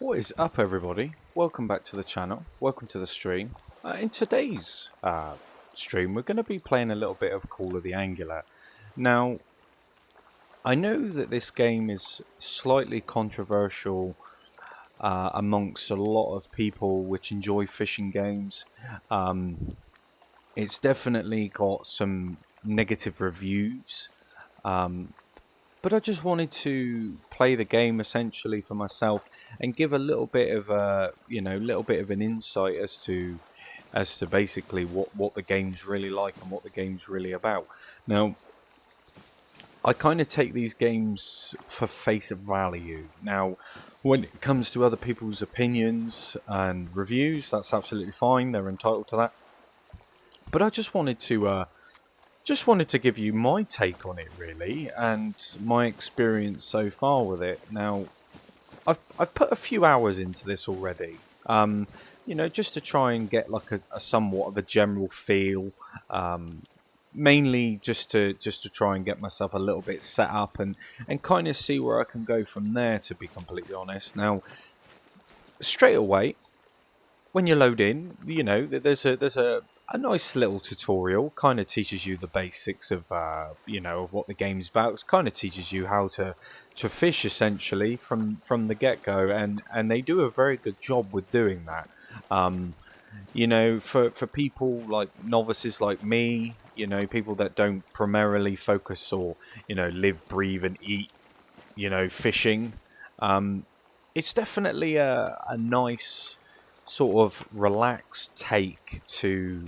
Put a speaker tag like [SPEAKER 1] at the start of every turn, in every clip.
[SPEAKER 1] What is up, everybody? Welcome back to the channel. Welcome to the stream. In today's stream, we're going to be playing a little bit of Call of the Angular. Now, I know that this game is slightly controversial amongst a lot of people which enjoy fishing games. It's definitely got some negative reviews. But I just wanted to play the game essentially for myself and give a little bit of a, little bit of an insight as to basically what the game's really like and what the game's really about. Now, I kind of take these games for face value. Now, when it comes to other people's opinions and reviews, that's absolutely fine. They're entitled to that. But I just wanted to give you my take on it, really, and my experience so far with it. Now, I've put a few hours into this already, just to try and get like a somewhat of a general feel, mainly just to try and get myself a little bit set up and kind of see where I can go from there, to be completely honest. Now, straight away, when you load in, there's a nice little tutorial. Kind of teaches you the basics of of what the game's about. It kind of teaches you how to fish essentially from the get-go, and they do a very good job with doing that. For people like novices like me, people that don't primarily focus or live, breathe and eat fishing, it's definitely a nice sort of relaxed take to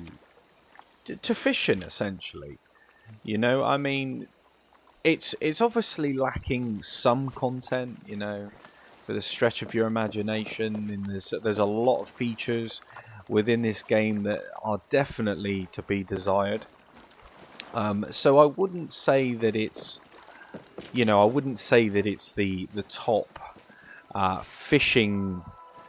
[SPEAKER 1] fishing essentially. I mean, it's obviously lacking some content, for the stretch of your imagination, and there's a lot of features within this game that are definitely to be desired. So I wouldn't say that it's the top fishing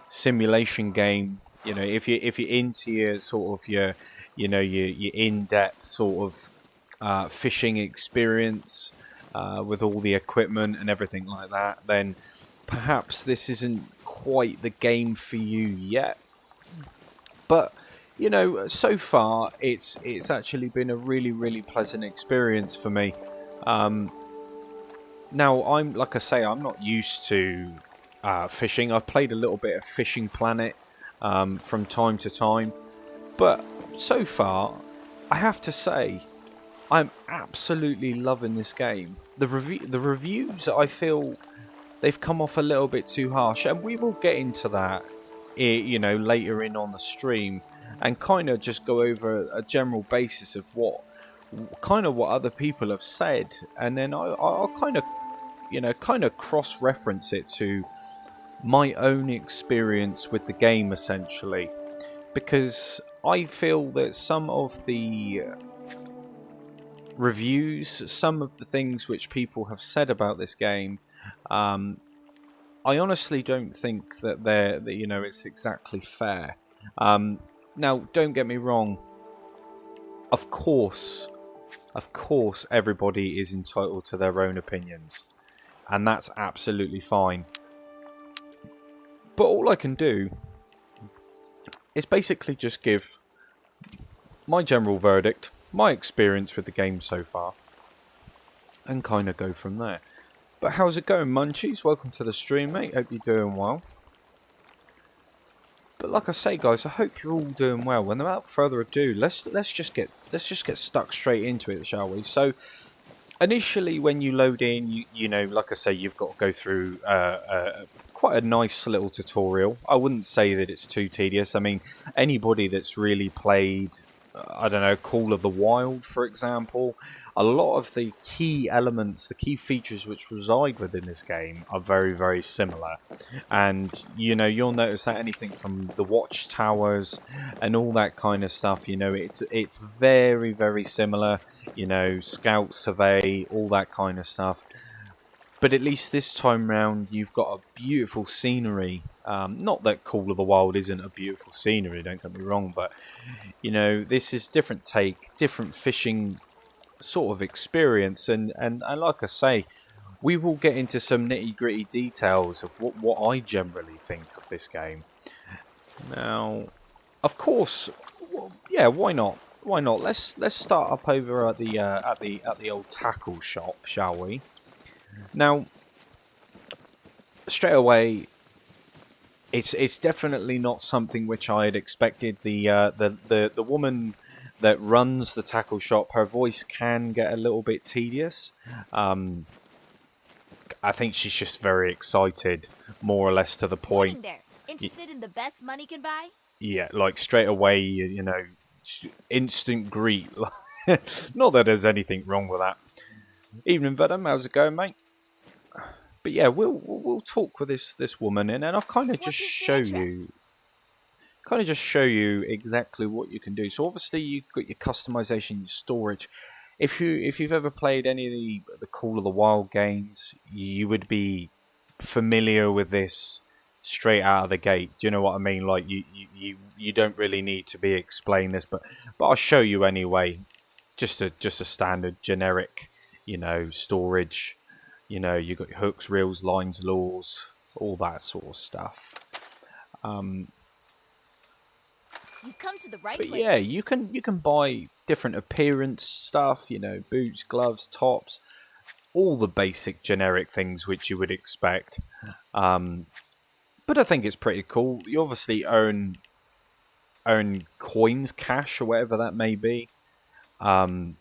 [SPEAKER 1] simulation game. If you're into your sort of your in-depth sort of fishing experience with all the equipment and everything like that, then perhaps this isn't quite the game for you yet. But so far it's actually been a really pleasant experience for me. Now, like I say, I'm not used to fishing. I've played a little bit of Fishing Planet from time to time, but so far, I have to say, I'm absolutely loving this game. The reviews, I feel they've come off a little bit too harsh, and we will get into that, later in on the stream, and kind of just go over a general basis of what other people have said, and then I'll kind of cross-reference it to my own experience with the game essentially, because I feel that some of the reviews, some of the things which people have said about this game, I honestly don't think that it's exactly fair. Now, don't get me wrong. Of course, everybody is entitled to their own opinions, and that's absolutely fine. But all I can do is basically just give my general verdict, my experience with the game so far, and kind of go from there. But how's it going, Munchies? Welcome to the stream, mate. Hope you're doing well. But like I say, guys, I hope you're all doing well. And without further ado, let's just get stuck straight into it, shall we? So, initially, when you load in, like I say, you've got to go through quite a nice little tutorial. I wouldn't say that it's too tedious. I mean, anybody that's really played, I don't know, Call of the Wild, for example, a lot of the key elements, the key features which reside within this game are very similar. And, you'll notice that anything from the watchtowers and all that kind of stuff, it's very similar. Scout, survey, all that kind of stuff. But at least this time round, you've got a beautiful scenery. Not that Call of the Wild isn't a beautiful scenery, don't get me wrong, but, this is different take, different fishing sort of experience. And like I say, we will get into some nitty-gritty details of what I generally think of this game. Now, of course, well, yeah, why not? Why not? Let's start up over at the old tackle shop, shall we? Now, straight away, it's definitely not something which I had expected. The woman that runs the tackle shop, her voice can get a little bit tedious. Um, I think she's just very excited, more or less to the point.
[SPEAKER 2] Morning there. Interested in the best money can buy?
[SPEAKER 1] Yeah, like straight away, you know, instant greet. Not that there's anything wrong with that. Evening, Vedam. How's it going, mate? But yeah, we'll talk with this woman, and then I'll
[SPEAKER 2] What piques your interest?
[SPEAKER 1] kind of just show you exactly what you can do. So obviously you've got your customization, your storage. If you've ever played any of the Call of the Wild games, you would be familiar with this straight out of the gate. Do you know what I mean? Like you don't really need to be explained this, but I'll show you anyway. Just a standard generic, you know, storage. You know, you got your hooks, reels, lines, lures, all that sort of stuff. Um,
[SPEAKER 2] You've come to the right
[SPEAKER 1] but yeah,
[SPEAKER 2] place.
[SPEAKER 1] you can buy different appearance stuff. You know, boots, gloves, tops, all the basic generic things which you would expect. Um, but I think it's pretty cool. You obviously earn coins, cash, or whatever that may be. Um,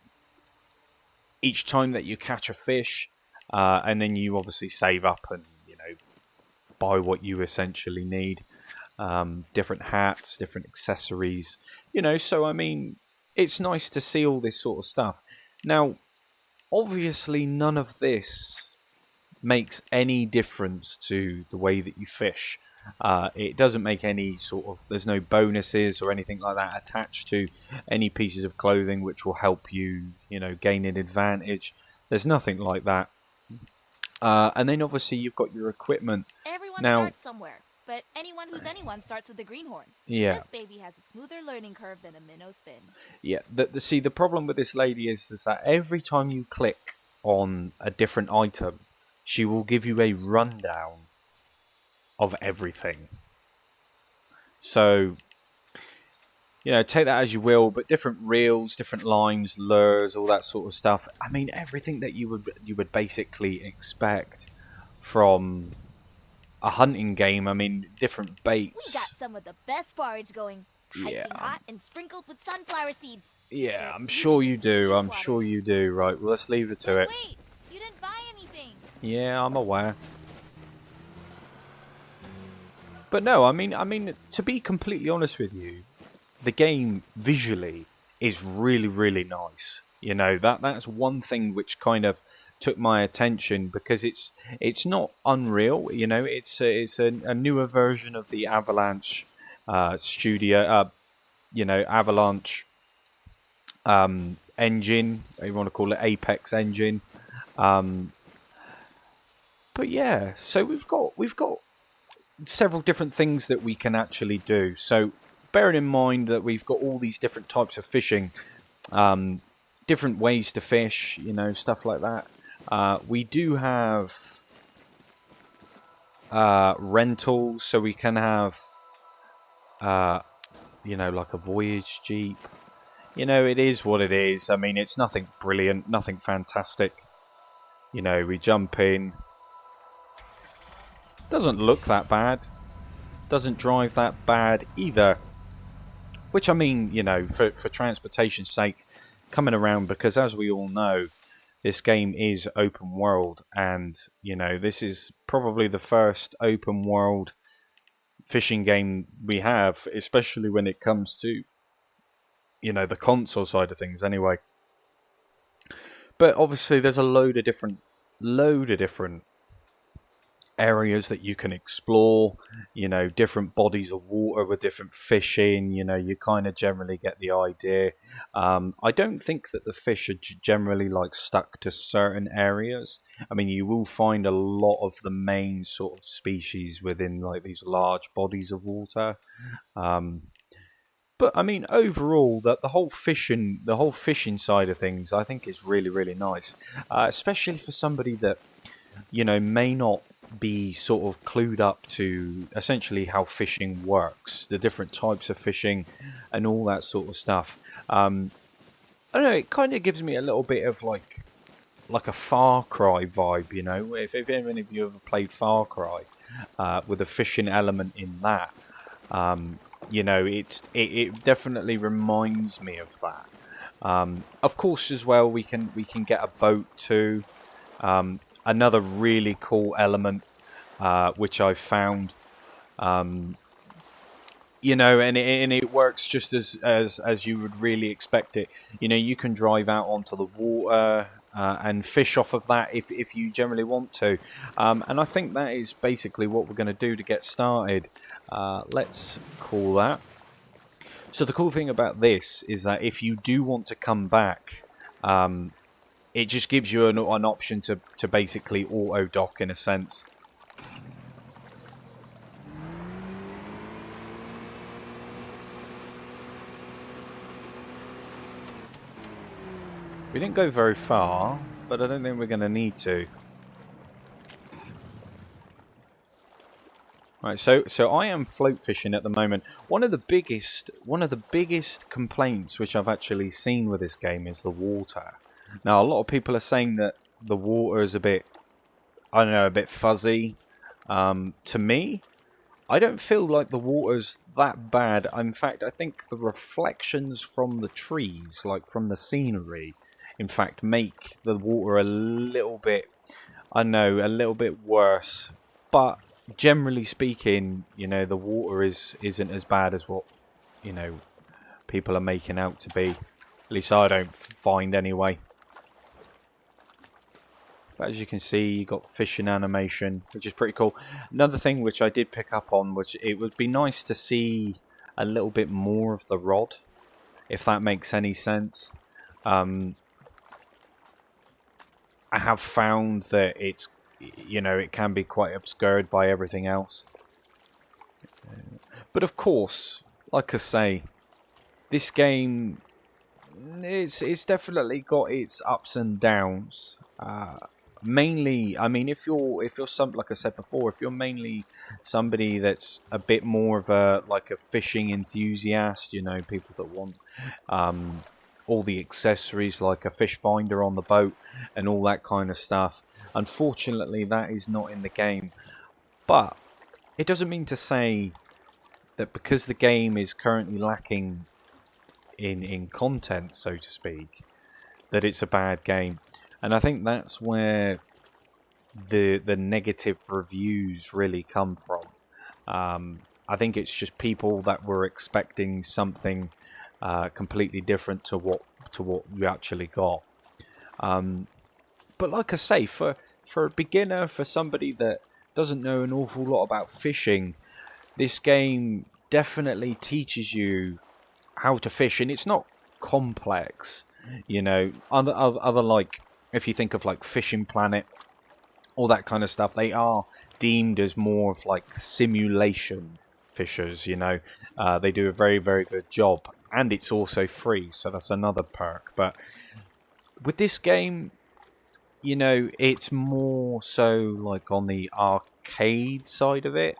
[SPEAKER 1] each time that you catch a fish, and then you obviously save up and you know buy what you essentially need. Different hats, different accessories, you know. So I mean, it's nice to see all this sort of stuff. Now, obviously, none of this makes any difference to the way that you fish. It doesn't make any sort of. There's no bonuses or anything like that attached to any pieces of clothing which will help you, you know, gain an advantage. There's nothing like that. And then obviously you've got your equipment.
[SPEAKER 2] Everyone
[SPEAKER 1] Now,
[SPEAKER 2] starts somewhere, but anyone starts with the greenhorn.
[SPEAKER 1] yeah,
[SPEAKER 2] This baby has a smoother learning curve than a minnow spin.
[SPEAKER 1] yeah. See, the problem with this lady is that every time you click on a different item, she will give you a rundown of everything. So, you know, take that as you will, but different reels, different lines, lures, all that sort of stuff. I mean, everything that you would basically expect from a hunting game. I mean, different
[SPEAKER 2] We
[SPEAKER 1] baits.
[SPEAKER 2] got some of the best porridge going.
[SPEAKER 1] Yeah,
[SPEAKER 2] Piping hot and sprinkled with sunflower seeds.
[SPEAKER 1] yeah,
[SPEAKER 2] Stir
[SPEAKER 1] I'm sure you
[SPEAKER 2] endlessly
[SPEAKER 1] do.
[SPEAKER 2] these
[SPEAKER 1] I'm sure you
[SPEAKER 2] waters.
[SPEAKER 1] do. Right, well, let's leave it to
[SPEAKER 2] But
[SPEAKER 1] it.
[SPEAKER 2] wait, you didn't buy anything.
[SPEAKER 1] Yeah, I'm aware. But no, I mean, to be completely honest with you, the game visually is really, really nice. You know that's one thing which kind of took my attention because it's not Unreal. You know, it's a newer version of the Avalanche studio. You know, Avalanche engine. You want to call it Apex engine. Um, but yeah, so we've got several different things that we can actually do. So bearing in mind that we've got all these different types of fishing, um, different ways to fish, you know, stuff like that. We do have rentals, so we can have, uh, you know, like a voyage jeep. You know, it is what it is. I mean, it's nothing brilliant, nothing fantastic. You know, we jump in. Doesn't look that bad. Doesn't drive that bad either. Which I mean, you know, for transportation's sake, coming around because as we all know, this game is open world, and you know, this is probably the first open world fishing game we have, especially when it comes to you know the console side of things. Anyway, but obviously there's a load of different areas that you can explore, you know, different bodies of water with different fish in, you know, you kind of generally get the idea. I don't think that the fish are generally like stuck to certain areas. I mean, you will find a lot of the main sort of species within like these large bodies of water. Um, but I mean, overall, the whole fishing side of things, I think is really, really nice, especially for somebody that you know, may not be sort of clued up to essentially how fishing works, the different types of fishing, and all that sort of stuff. I don't know. It kind of gives me a little bit of like a Far Cry vibe, you know. If any of you ever played Far Cry, with a fishing element in that, you know, it definitely reminds me of that. Of course, as well, we can get a boat too. Another really cool element, which I've found, you know, and it works just as you would really expect it. You know, you can drive out onto the water. And fish off of that if you generally want to, and I think that is basically what we're going to do to get started. Let's call that. So the cool thing about this is that if you do want to come back, it just gives you an option to basically auto dock in a sense. We didn't go very far, but I don't think we're going to need to. Right, so I am float fishing at the moment. One of the biggest complaints which I've actually seen with this game is the water. Now, a lot of people are saying that the water is a bit, I don't know, a bit fuzzy. To me, I don't feel like the water's that bad. In fact, I think the reflections from the trees, like from the scenery, in fact, make the water a little bit, I know, a little bit worse. But generally speaking, you know, the water isn't as bad as what, you know, people are making out to be. At least I don't find anyway. But as you can see, you got fishing animation, which is pretty cool. Another thing which I did pick up on was it would be nice to see a little bit more of the rod, if that makes any sense. I have found that it's, you know, it can be quite obscured by everything else. But of course, like I say, this game, it's definitely got its ups and downs. Mainly, I mean, if you're some, like I said before, if you're mainly somebody that's a bit more of a like a fishing enthusiast, you know, people that want all the accessories like a fish finder on the boat and all that kind of stuff. Unfortunately, that is not in the game. But it doesn't mean to say that because the game is currently lacking in content, so to speak, that it's a bad game. And I think that's where the negative reviews really come from. I think it's just people that were expecting something completely different to what you actually got. But like I say, for a beginner, for somebody that doesn't know an awful lot about fishing, this game definitely teaches you how to fish, and it's not complex. You know, other like if you think of like Fishing Planet, all that kind of stuff, they are deemed as more of like simulation fishers. You know, they do a very very good job, and it's also free, so that's another perk. But with this game, you know, it's more so like on the arcade side of it.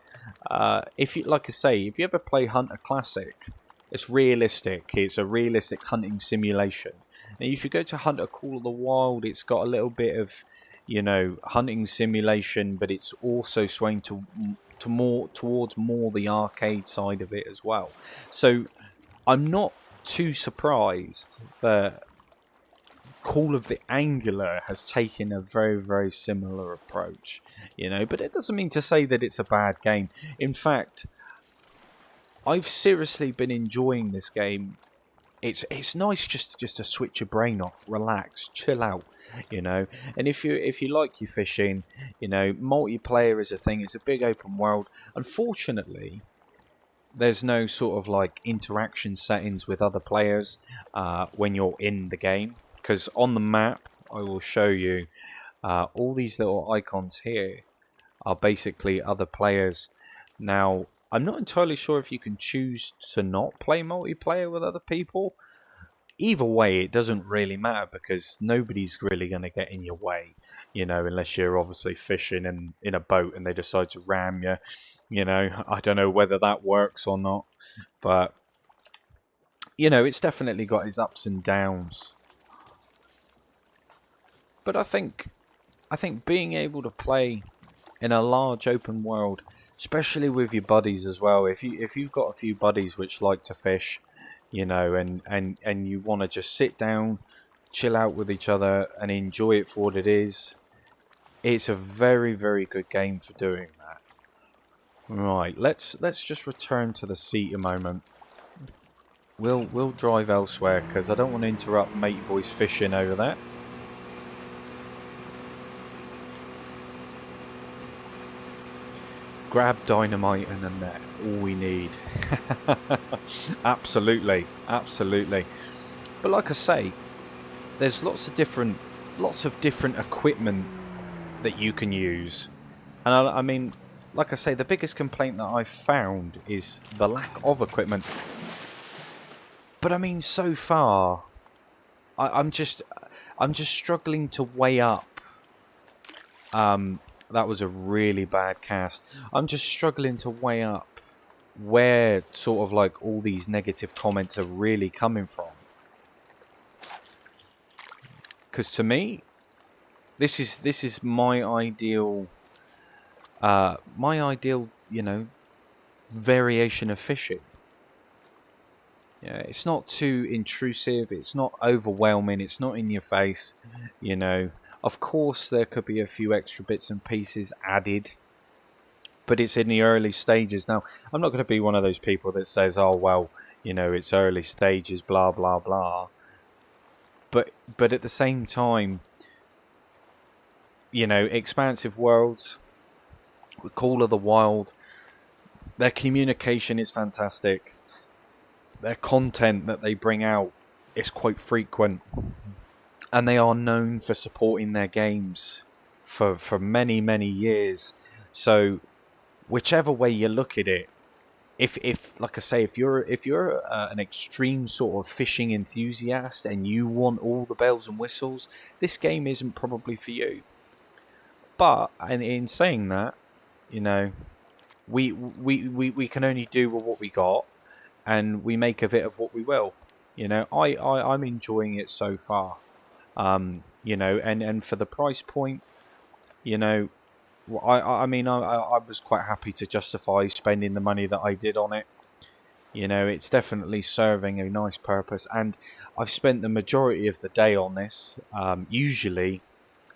[SPEAKER 1] If you, like I say, if you ever play Hunter Classic, it's realistic. It's a realistic hunting simulation. Now, if you go to Hunter Call of the Wild, it's got a little bit of, you know, hunting simulation, but it's also swaying to more towards more the arcade side of it as well. So I'm not too surprised that Call of the Angular has taken a very, very similar approach, you know, but it doesn't mean to say that it's a bad game. In fact, I've seriously been enjoying this game. It's nice just to switch your brain off, relax, chill out, you know. And if you like your fishing, you know, multiplayer is a thing. It's a big open world. Unfortunately, there's no sort of like interaction settings with other players when you're in the game. Because on the map, I will show you all these little icons here are basically other players. Now, I'm not entirely sure if you can choose to not play multiplayer with other people, either way, it doesn't really matter because nobody's really going to get in your way, unless you're obviously fishing in a boat and they decide to ram you. I don't know whether that works or not, but it's definitely got its ups and downs. But I think being able to play in a large open world, especially with your buddies as well, if you've got a few buddies which like to fish, and you want to just sit down, chill out with each other, and enjoy it for what it is, it's a very, very good game for doing that. Right, let's just return to the seat a moment. We'll drive elsewhere because I don't want to interrupt Matey Boy's fishing over there. Grab dynamite and a net, all we need. Absolutely, absolutely. But like I say, there's lots of different equipment that you can use, and I mean, like I say, the biggest complaint that I've found is the lack of equipment. But I mean, so far, I'm just struggling to weigh up. That was a really bad cast. I'm just struggling to weigh up where sort of like all these negative comments are really coming from. Because to me, this is my ideal, variation of fishing. Yeah, it's not too intrusive. It's not overwhelming. It's not in your face. Of course, there could be a few extra bits and pieces added, but it's in the early stages. Now, I'm not going to be one of those people that says, "Oh, well, it's early stages, blah blah blah." But at the same time, Expansive Worlds, Call of the Wild, their communication is fantastic. Their content that they bring out is quite frequent. And they are known for supporting their games for many, many years. So whichever way you look at it, if like I say, if you're an extreme sort of fishing enthusiast and you want all the bells and whistles, this game isn't probably for you. But in saying that, we can only do with what we got, and we make of it of what we will. I'm enjoying it so far. And for the price point, I mean, I was quite happy to justify spending the money that I did on it. It's definitely serving a nice purpose, and I've spent the majority of the day on this. Usually,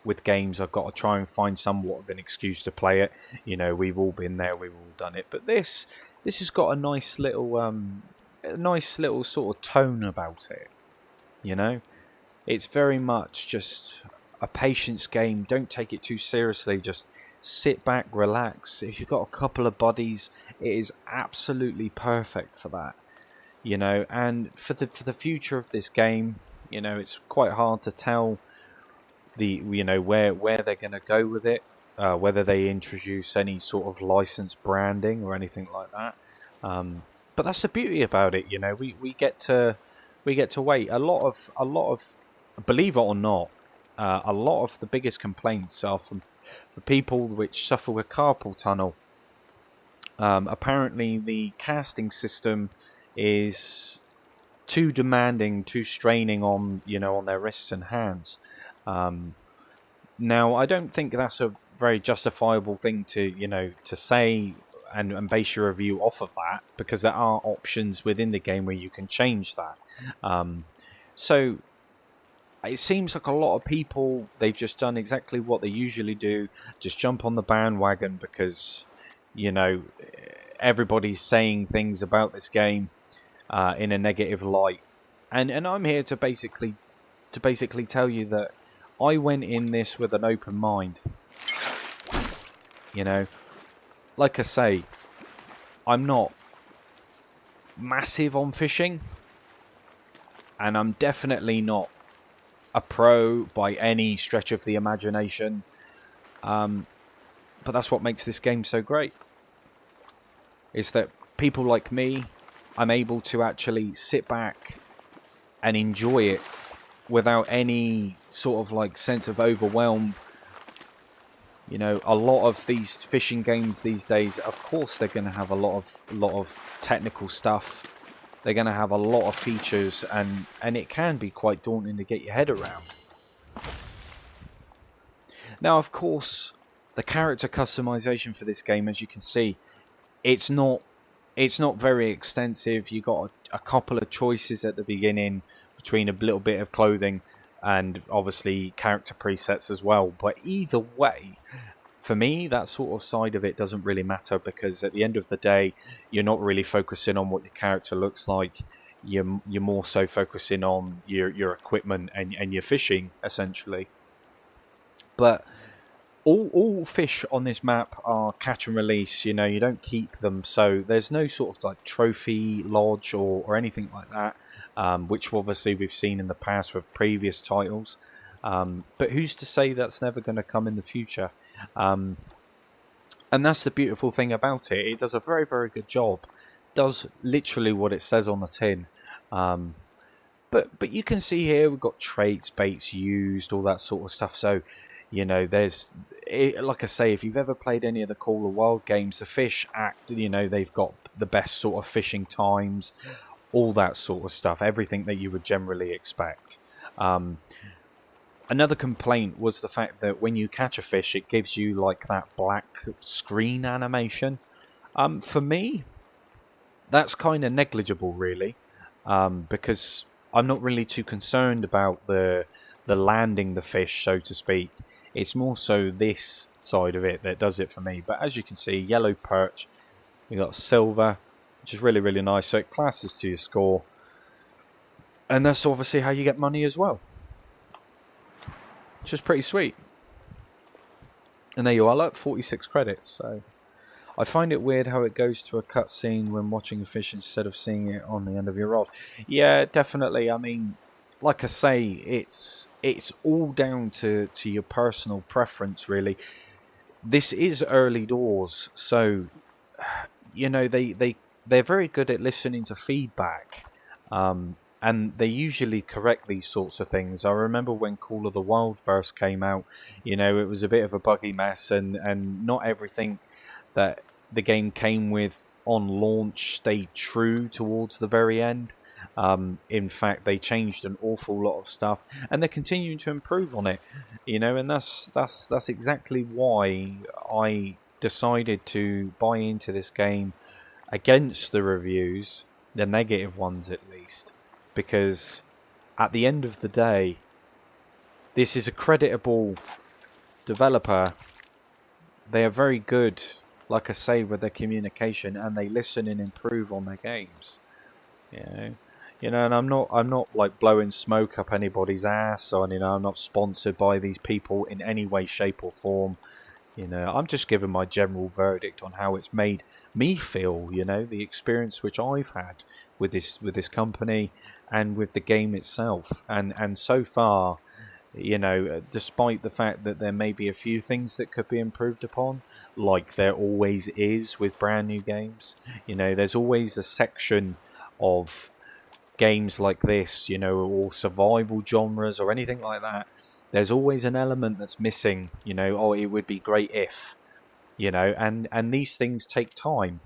[SPEAKER 1] with games, I've got to try and find somewhat of an excuse to play it. We've all been there, we've all done it. But this has got a nice little sort of tone about it. It's very much just a patience game. Don't take it too seriously. Just sit back, relax. If you've got a couple of buddies, it is absolutely perfect for that. And for the future of this game, it's quite hard to tell where they're going to go with it, whether they introduce any sort of licensed branding or anything like that. But that's the beauty about it. We get to wait. A lot of believe it or not, a lot of the biggest complaints are from the people which suffer with carpal tunnel. Apparently, the casting system is too demanding, too straining on on their wrists and hands. Now, I don't think that's a very justifiable thing to say and base your review off of that, because there are options within the game where you can change that. So it seems like a lot of people, they've just done exactly what they usually do, just jump on the bandwagon because everybody's saying things about this game in a negative light, and I'm here to basically tell you that I went in this with an open mind. Like I say, I'm not massive on fishing, and I'm definitely not a pro by any stretch of the imagination. But that's what makes this game so great. Is that people like me, I'm able to actually sit back and enjoy it without any sort of like sense of overwhelm. You know, a lot of these fishing games these days, of course, they're going to have a lot of technical stuff. They're going to have a lot of features, and it can be quite daunting to get your head around. Now, of course, the character customization for this game, as you can see, it's not very extensive. You got a couple of choices at the beginning between a little bit of clothing and obviously character presets as well. But either way, for me, that sort of side of it doesn't really matter, because at the end of the day, you're not really focusing on what your character looks like. You're more so focusing on your equipment and your fishing, essentially. But all fish on this map are catch and release. You know, you don't keep them, so there's no sort of like trophy lodge or anything like that, which obviously we've seen in the past with previous titles. But who's to say that's never going to come in the future? And that's the beautiful thing about it. It does a very, very good job. Does literally what it says on the tin. But you can see here we've got traits, baits used, all that sort of stuff. So, you know, like I say, if you've ever played any of the Call of Wild games, the fish act, you know, they've got the best sort of fishing times, all that sort of stuff, everything that you would generally expect. Another complaint was the fact that when you catch a fish, it gives you like that black screen animation. For me, that's kind of negligible, really, because I'm not really too concerned about the landing the fish, so to speak. It's more so this side of it that does it for me. But as you can see, yellow perch, we got silver, which is really, really nice. So it classes to your score, and that's obviously how you get money as well, which is pretty sweet. And there you are, look, 46 credits. So I find it weird how it goes to a cutscene when watching a fish instead of seeing it on the end of your rod. Yeah, definitely. I mean, like I say, it's all down to your personal preference, really. This is early doors, so you know they're very good at listening to feedback, and they usually correct these sorts of things. I remember when Call of the Wild first came out, you know, it was a bit of a buggy mess, and not everything that the game came with on launch stayed true towards the very end. In fact, they changed an awful lot of stuff, and they're continuing to improve on it. You know, and that's exactly why I decided to buy into this game against the reviews, the negative ones at least, because at the end of the day, this is a creditable developer. They are very good, like I say, with their communication, and they listen and improve on their games. You know, and I'm not like blowing smoke up anybody's ass, or I'm not sponsored by these people in any way, shape, or form. You know, I'm just giving my general verdict on how it's made me feel. You know, the experience which I've had with this company and with the game itself, and so far, you know, despite the fact that there may be a few things that could be improved upon, like there always is with brand new games. You know, there's always a section of games like this, you know, or survival genres or anything like that. There's always an element that's missing. You know, oh, it would be great if, you know, and these things take time.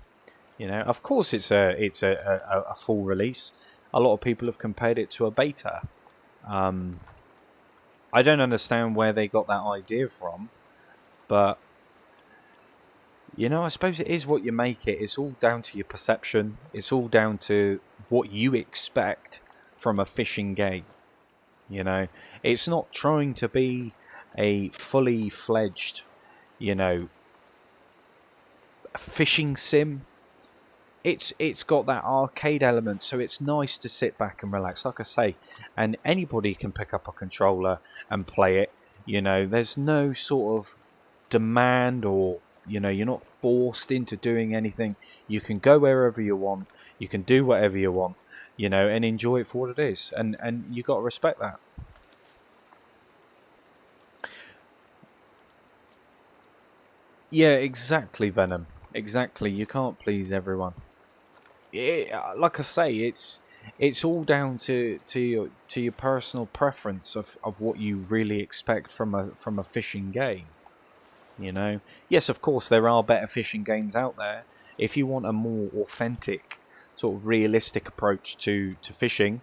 [SPEAKER 1] You know, of course, it's a full release. A lot of people have compared it to a beta. I don't understand where they got that idea from, but you know, I suppose it is what you make it. It's all down to your perception. It's all down to what you expect from a fishing game. You know, it's not trying to be a fully fledged, you know, fishing sim. It's got that arcade element, so it's nice to sit back and relax, like I say, and anybody can pick up a controller and play it. You know, there's no sort of demand, or you know, you're not forced into doing anything. You can go wherever you want, you can do whatever you want, you know, and enjoy it for what it is, and you got to respect that. Yeah, exactly, Venom. Exactly. You can't please everyone. like I say, it's all down to your personal preference of what you really expect from a fishing game. You know, yes, of course there are better fishing games out there. If you want a more authentic, sort of realistic approach to fishing,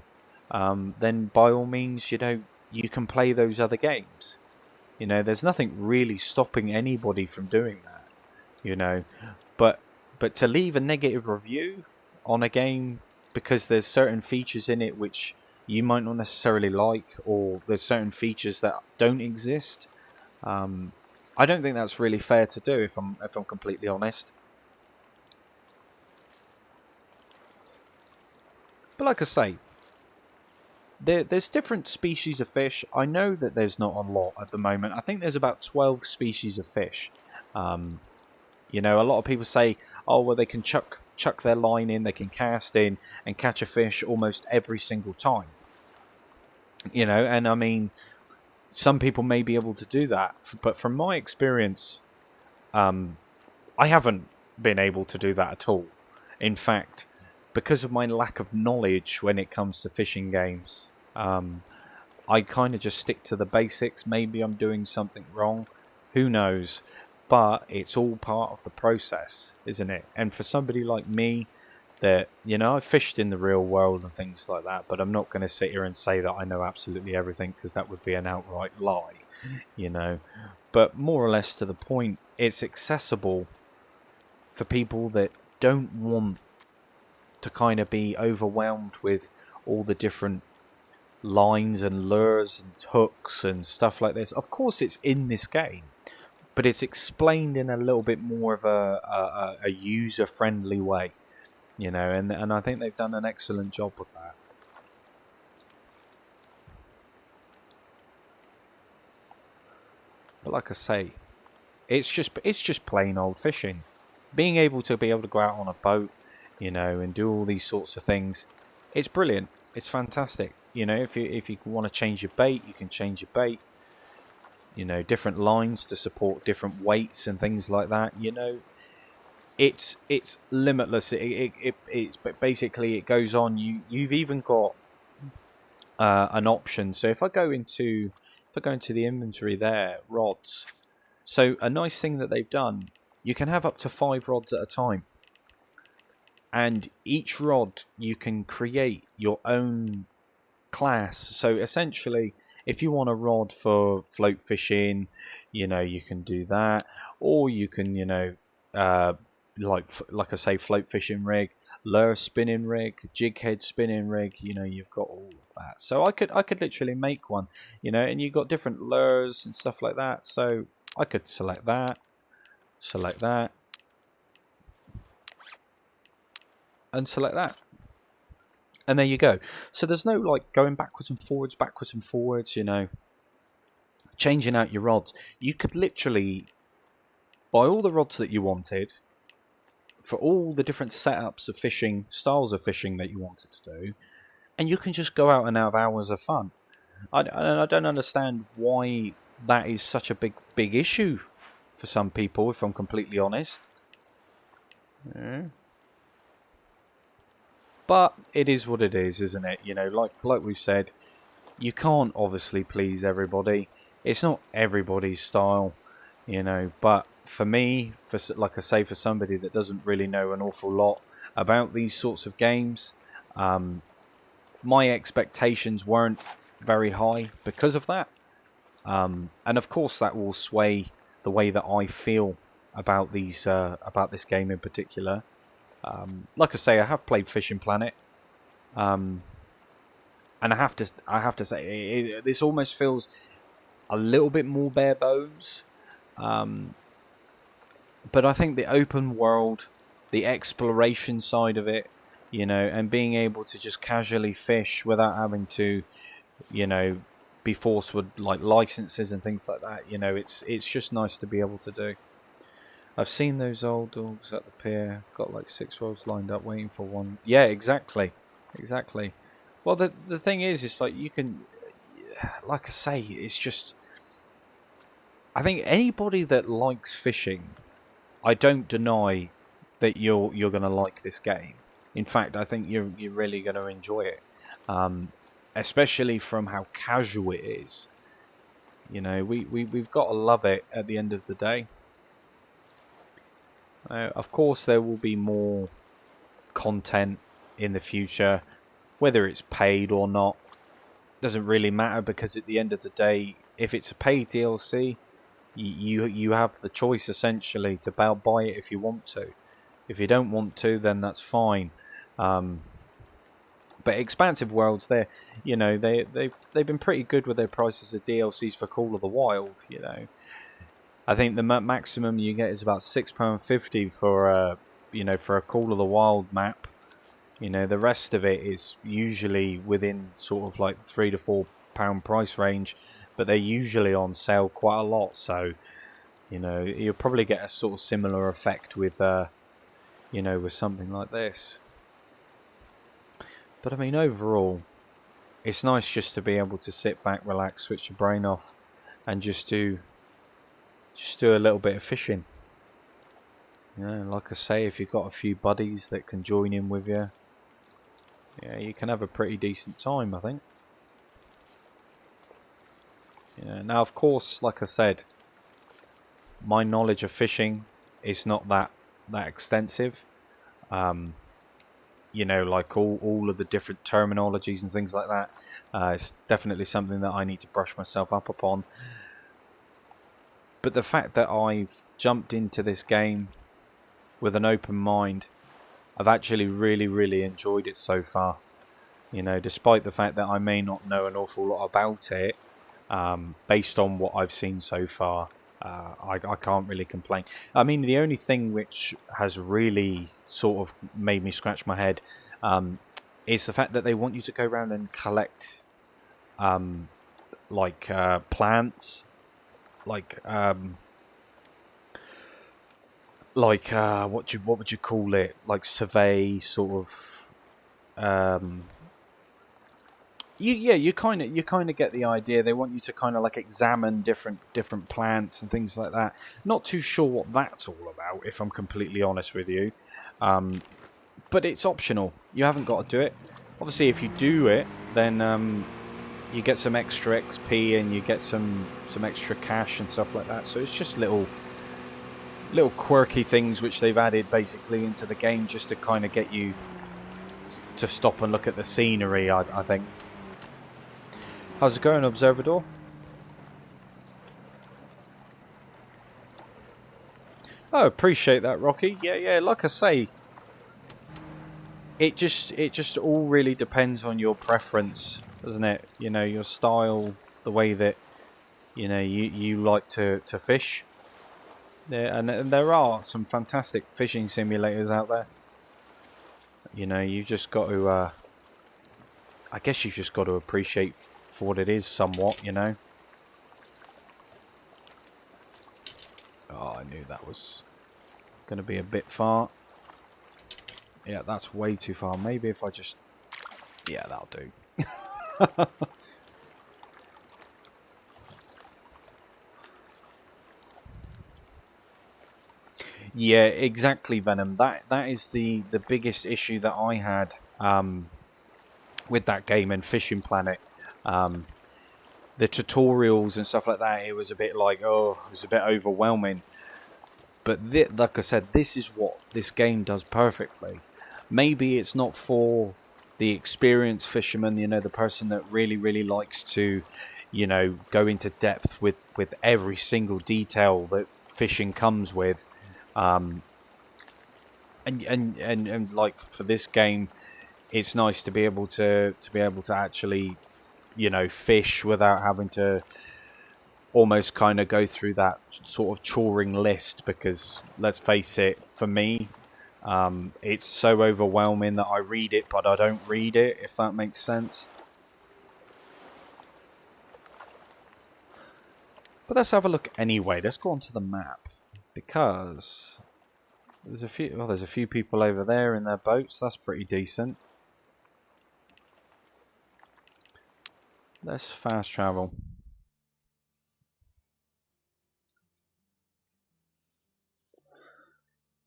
[SPEAKER 1] then by all means, you can play those other games. There's nothing really stopping anybody from doing that. You know, but to leave a negative review on a game because there's certain features in it which you might not necessarily like, or there's certain features that don't exist. Um, I don't think that's really fair to do, if I'm completely honest. But like I say, there's different species of fish. I know that there's not a lot at the moment. I think there's about 12 species of fish. Um, a lot of people say, oh, well, they can chuck their line in, they can cast in and catch a fish almost every single time. And I mean, some people may be able to do that, but from my experience, I haven't been able to do that at all. In fact, because of my lack of knowledge when it comes to fishing games, I kind of just stick to the basics. Maybe I'm doing something wrong. Who knows? But it's all part of the process, isn't it? And for somebody like me, that, I've fished in the real world and things like that, but I'm not going to sit here and say that I know absolutely everything, because that would be an outright lie, you know. But more or less to the point, it's accessible for people that don't want to kind of be overwhelmed with all the different lines and lures and hooks and stuff like this. Of course, it's in this game, but it's explained in a little bit more of a user-friendly way, and I think they've done an excellent job with that. But like I say, it's just plain old fishing. Being able to go out on a boat, and do all these sorts of things, it's brilliant. It's fantastic. If you want to change your bait, you can change your bait. Different lines to support different weights and things like that. It's limitless. It's but basically it goes on. You've even got an option. So if I go into the inventory there, rods. So a nice thing that they've done, you can have up to 5 rods at a time. And each rod you can create your own class. So essentially, if you want a rod for float fishing, you can do that. Or you can, like I say, float fishing rig, lure spinning rig, jig head spinning rig. You've got all of that. So I could literally make one, and you've got different lures and stuff like that. So I could select that, and select that. And there you go. So there's no like going backwards and forwards, changing out your rods. You could literally buy all the rods that you wanted for all the different setups of fishing, styles of fishing that you wanted to do, and you can just go out and have hours of fun. I don't understand why that is such a big issue for some people, if I'm completely honest. Yeah. But it is what it is, isn't it? Like we've said, you can't obviously please everybody. It's not everybody's style, But for me, like I say, for somebody that doesn't really know an awful lot about these sorts of games, my expectations weren't very high because of that. And of course, that will sway the way that I feel about this game in particular. Like I say, I have played Fishing Planet, and I have to say, this almost feels a little bit more bare bones. But I think the open world, the exploration side of it, and being able to just casually fish without having to, be forced with like licenses and things like that. It's just nice to be able to do. I've seen those old dogs at the pier. Got like 6 rods lined up waiting for one. Yeah, exactly. Well, the thing is, it's like you can, like I say, it's just. I think anybody that likes fishing, I don't deny that you're gonna like this game. In fact, I think you're really going to enjoy it, especially from how casual it is. You know, we've got to love it at the end of the day. Of course, there will be more content in the future, whether it's paid or not. Doesn't really matter, because at the end of the day, if it's a paid DLC, you have the choice essentially to buy it if you want to. If you don't want to, then that's fine. But Expansive Worlds, they've been pretty good with their prices of DLCs for Call of the Wild. You know, I think the maximum you get is about £6.50 for for a Call of the Wild map. You know, the rest of it is usually within sort of like £3 to £4 price range, but they're usually on sale quite a lot. So, you know, you'll probably get a sort of similar effect with with something like this. But I mean, overall, it's nice just to be able to sit back, relax, switch your brain off, and just do a little bit of fishing. You know, like I say, if you've got a few buddies that can join in with you, yeah, you can have a pretty decent time, I think. Yeah. Now, of course, like I said, my knowledge of fishing is not that extensive. You know, like all of the different terminologies and things like that. It's definitely something that I need to brush myself up upon. But the fact that I've jumped into this game with an open mind, I've actually really, really enjoyed it so far. You know, despite the fact that I may not know an awful lot about it, based on what I've seen so far, I can't really complain. I mean, the only thing which has really sort of made me scratch my head is the fact that they want you to go around and collect plants, what would you call it? Like survey sort of. You kind of get the idea. They want you to kind of like examine different plants and things like that. Not too sure what that's all about, if I'm completely honest with you. But it's optional. You haven't got to do it. Obviously, if you do it, then you get some extra XP and you get some extra cash and stuff like that. So it's just little quirky things which they've added basically into the game just to kind of get you to stop and look at the scenery. I think. How's it going, Observador? Oh, appreciate that, Rocky. Yeah. Like I say, it just all really depends on your preference, doesn't it? You know, your style, the way that you like to fish. Yeah, and there are some fantastic fishing simulators out there. You know, you just got to. I guess you've just got to appreciate for what it is, somewhat. You know. Oh, I knew that was going to be a bit far. Yeah, that's way too far. Maybe if I just... Yeah, that'll do. Yeah, exactly, Venom. That is the biggest issue that I had with that game and Fishing Planet. The tutorials and stuff like that, it was a bit like, oh, it was a bit overwhelming. But like I said, this is what this game does perfectly. Maybe it's not for the experienced fisherman, you know, the person that really, really likes to, you know, go into depth with every single detail that fishing comes with. And like for this game, it's nice to be able to actually, you know, fish without having to almost kind of go through that sort of choring list, because let's face it, for me, it's so overwhelming that I read it but I don't read it, if that makes sense. But let's have a look anyway. Let's go onto the map, because there's a few people over there in their boats. That's pretty decent. Let's fast travel.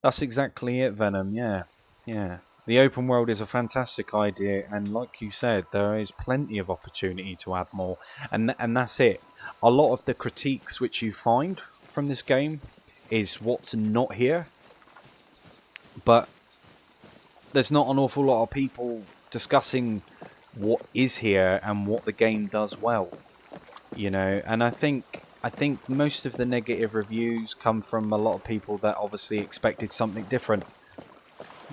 [SPEAKER 1] That's exactly it, Venom. Yeah. The open world is a fantastic idea, and like you said, there is plenty of opportunity to add more, and that's it. A lot of the critiques which you find from this game is what's not here, but there's not an awful lot of people discussing what is here and what the game does well, you know. And I think most of the negative reviews come from a lot of people that obviously expected something different.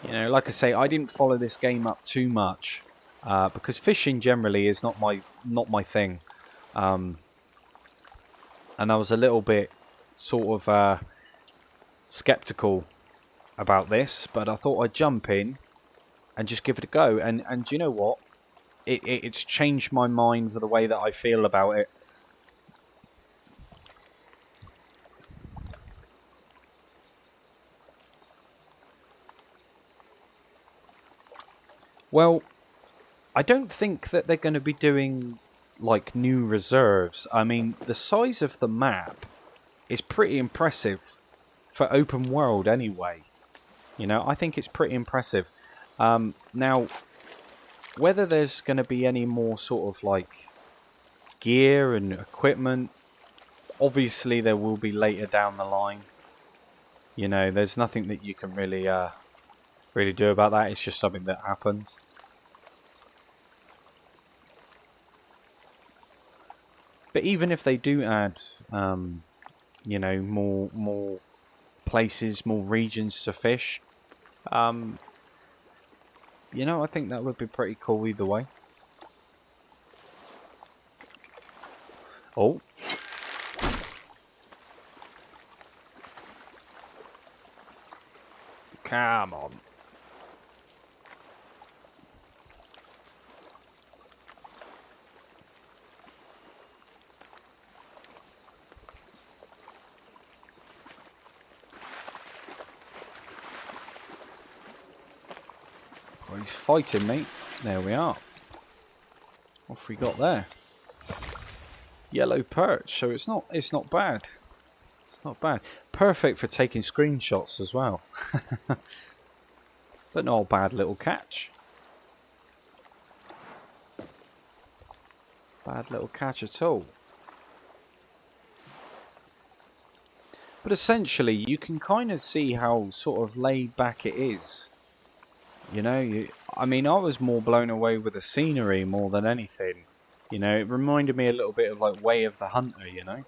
[SPEAKER 1] You know, like I say, I didn't follow this game up too much because fishing generally is not my thing, and I was a little bit sort of skeptical about this, but I thought I'd jump in and just give it a go. And do you know what? It's changed my mind for the way that I feel about it. Well, I don't think that they're going to be doing like new reserves. I mean, the size of the map is pretty impressive for open world anyway. You know, I think it's pretty impressive. Now, whether there's going to be any more sort of like gear and equipment, obviously there will be later down the line. You know, there's nothing that you can really do about that. It's just something that happens. But even if they do add, you know, more places, more regions to fish, you know, I think that would be pretty cool either way. Oh. Come on. Oh, he's fighting me. There we are. What have we got there? Yellow perch. So it's not bad. It's not bad. Perfect for taking screenshots as well. But not a bad little catch. Bad little catch at all. But essentially, you can kind of see how sort of laid back it is. You know, I mean, I was more blown away with the scenery more than anything. You know, it reminded me a little bit of like Way of the Hunter, you know.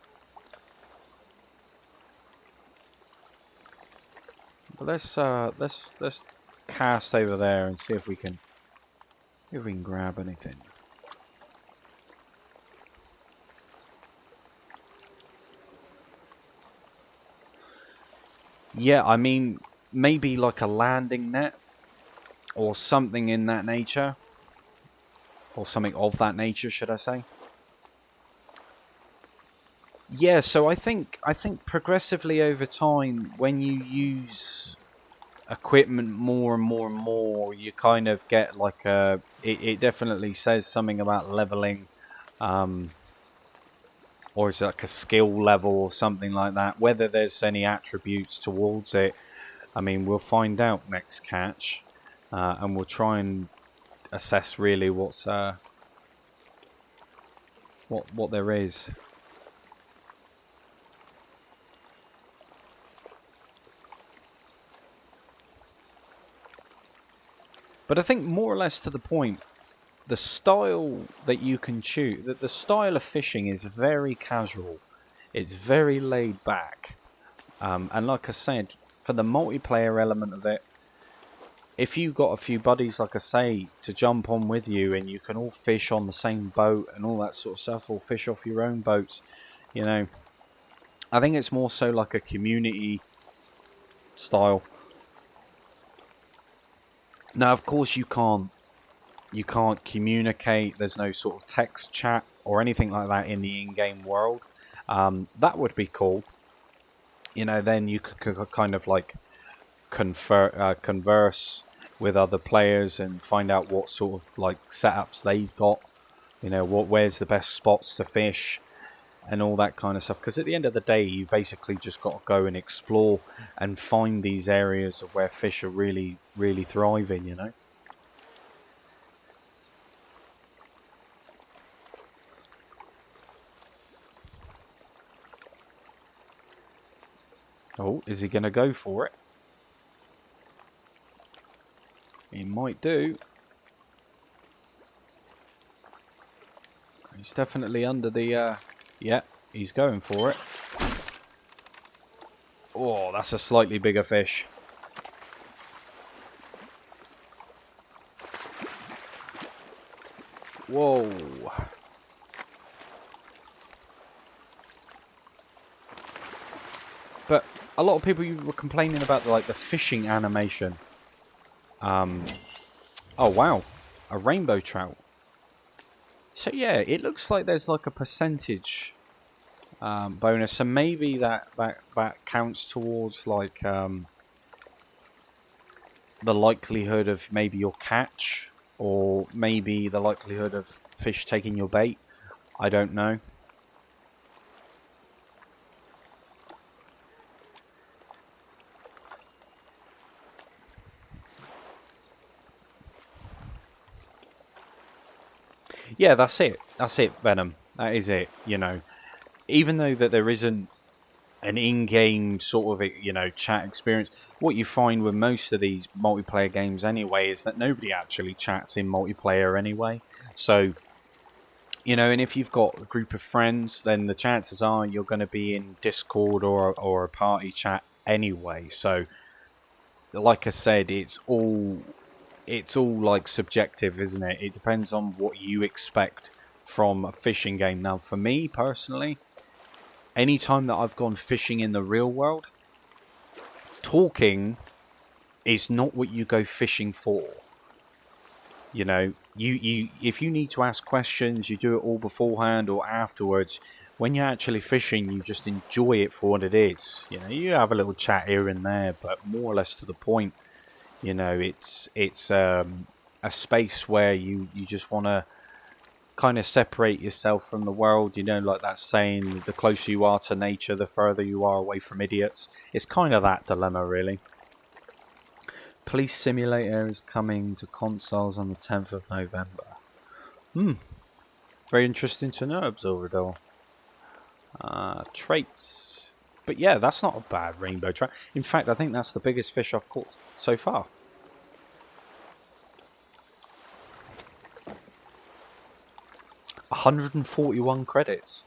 [SPEAKER 1] But let's cast over there and see if we can grab anything. Yeah, I mean, maybe like a landing net or something in that nature, or something of that nature, should I say? Yeah, so I think progressively over time, when you use equipment more and more and more, you kind of get like a. It definitely says something about leveling, or is it like a skill level or something like that? Whether there's any attributes towards it, I mean, we'll find out next catch, and we'll try and assess really what's what there is. But I think more or less to the point, the style that you can choose, that the style of fishing is very casual. It's very laid back. And like I said, for the multiplayer element of it, if you've got a few buddies, like I say, to jump on with you and you can all fish on the same boat and all that sort of stuff, or fish off your own boats, you know, I think it's more so like a community style. Now, of course, you can't communicate. There's no sort of text chat or anything like that in the in-game world. That would be cool. You know, then you could kind of like converse with other players and find out what sort of like setups they've got. You know, where's the best spots to fish. and all that kind of stuff. Because at the end of the day, you basically just got to go and explore and find these areas of where fish are really, really thriving, you know. Oh, is he going to go for it? He might do. He's definitely under the... yeah, he's going for it. Oh, that's a slightly bigger fish. Whoa. But a lot of people were complaining about the fishing animation. Oh wow, a rainbow trout. So yeah, it looks like there's like a percentage bonus. So maybe that counts towards like the likelihood of maybe your catch, or maybe the likelihood of fish taking your bait. I don't know. Yeah, that's it. That's it, Venom. That is it. You know, even though that there isn't an in-game sort of, you know, chat experience, what you find with most of these multiplayer games anyway is that nobody actually chats in multiplayer anyway. So, you know, and if you've got a group of friends, then the chances are you're going to be in Discord or a party chat anyway. So, like I said, it's all like subjective, isn't it? It depends on what you expect from a fishing game. Now, for me personally, any time that I've gone fishing in the real world, talking is not what you go fishing for. You know, you if you need to ask questions, you do it all beforehand or afterwards. When you're actually fishing, you just enjoy it for what it is. You know, you have a little chat here and there, but more or less to the point. You know, it's a space where you just want to kind of separate yourself from the world. You know, like that saying, the closer you are to nature, the further you are away from idiots. It's kind of that dilemma, really. Police Simulator is coming to consoles on the 10th of November. Very interesting to know, Observador. Traits. But yeah, that's not a bad rainbow trout. In fact, I think that's the biggest fish I've caught so far. $141 credits.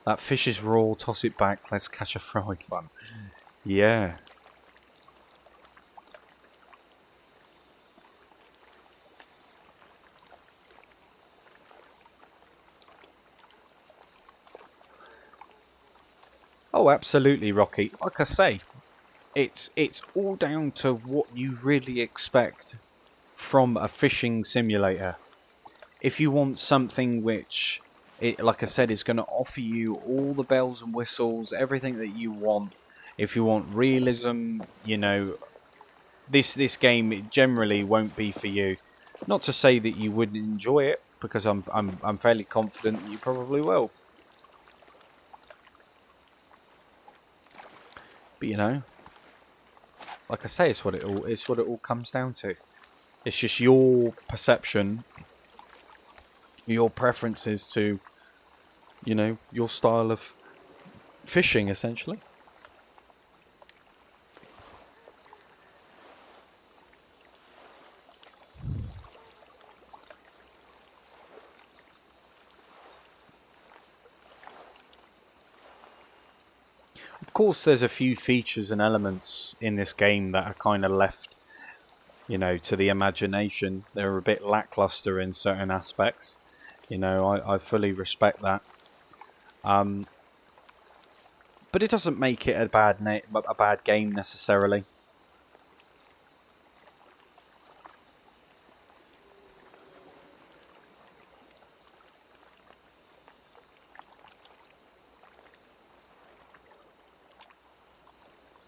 [SPEAKER 1] That fish is raw, toss it back, let's catch a fried one. Yeah. Oh, absolutely, Rocky. Like I say, it's all down to what you really expect from a fishing simulator. If you want something which, like I said, is going to offer you all the bells and whistles, everything that you want. If you want realism, you know, this game generally won't be for you. Not to say that you wouldn't enjoy it, because I'm fairly confident that you probably will. But you know, like I say, it's what it all comes down to. It's just your perception, your preferences to, you know, your style of fishing, essentially. Of course, there's a few features and elements in this game that are kind of left, you know, to the imagination. They're a bit lackluster in certain aspects. You know, I fully respect that. But it doesn't make it a bad game necessarily.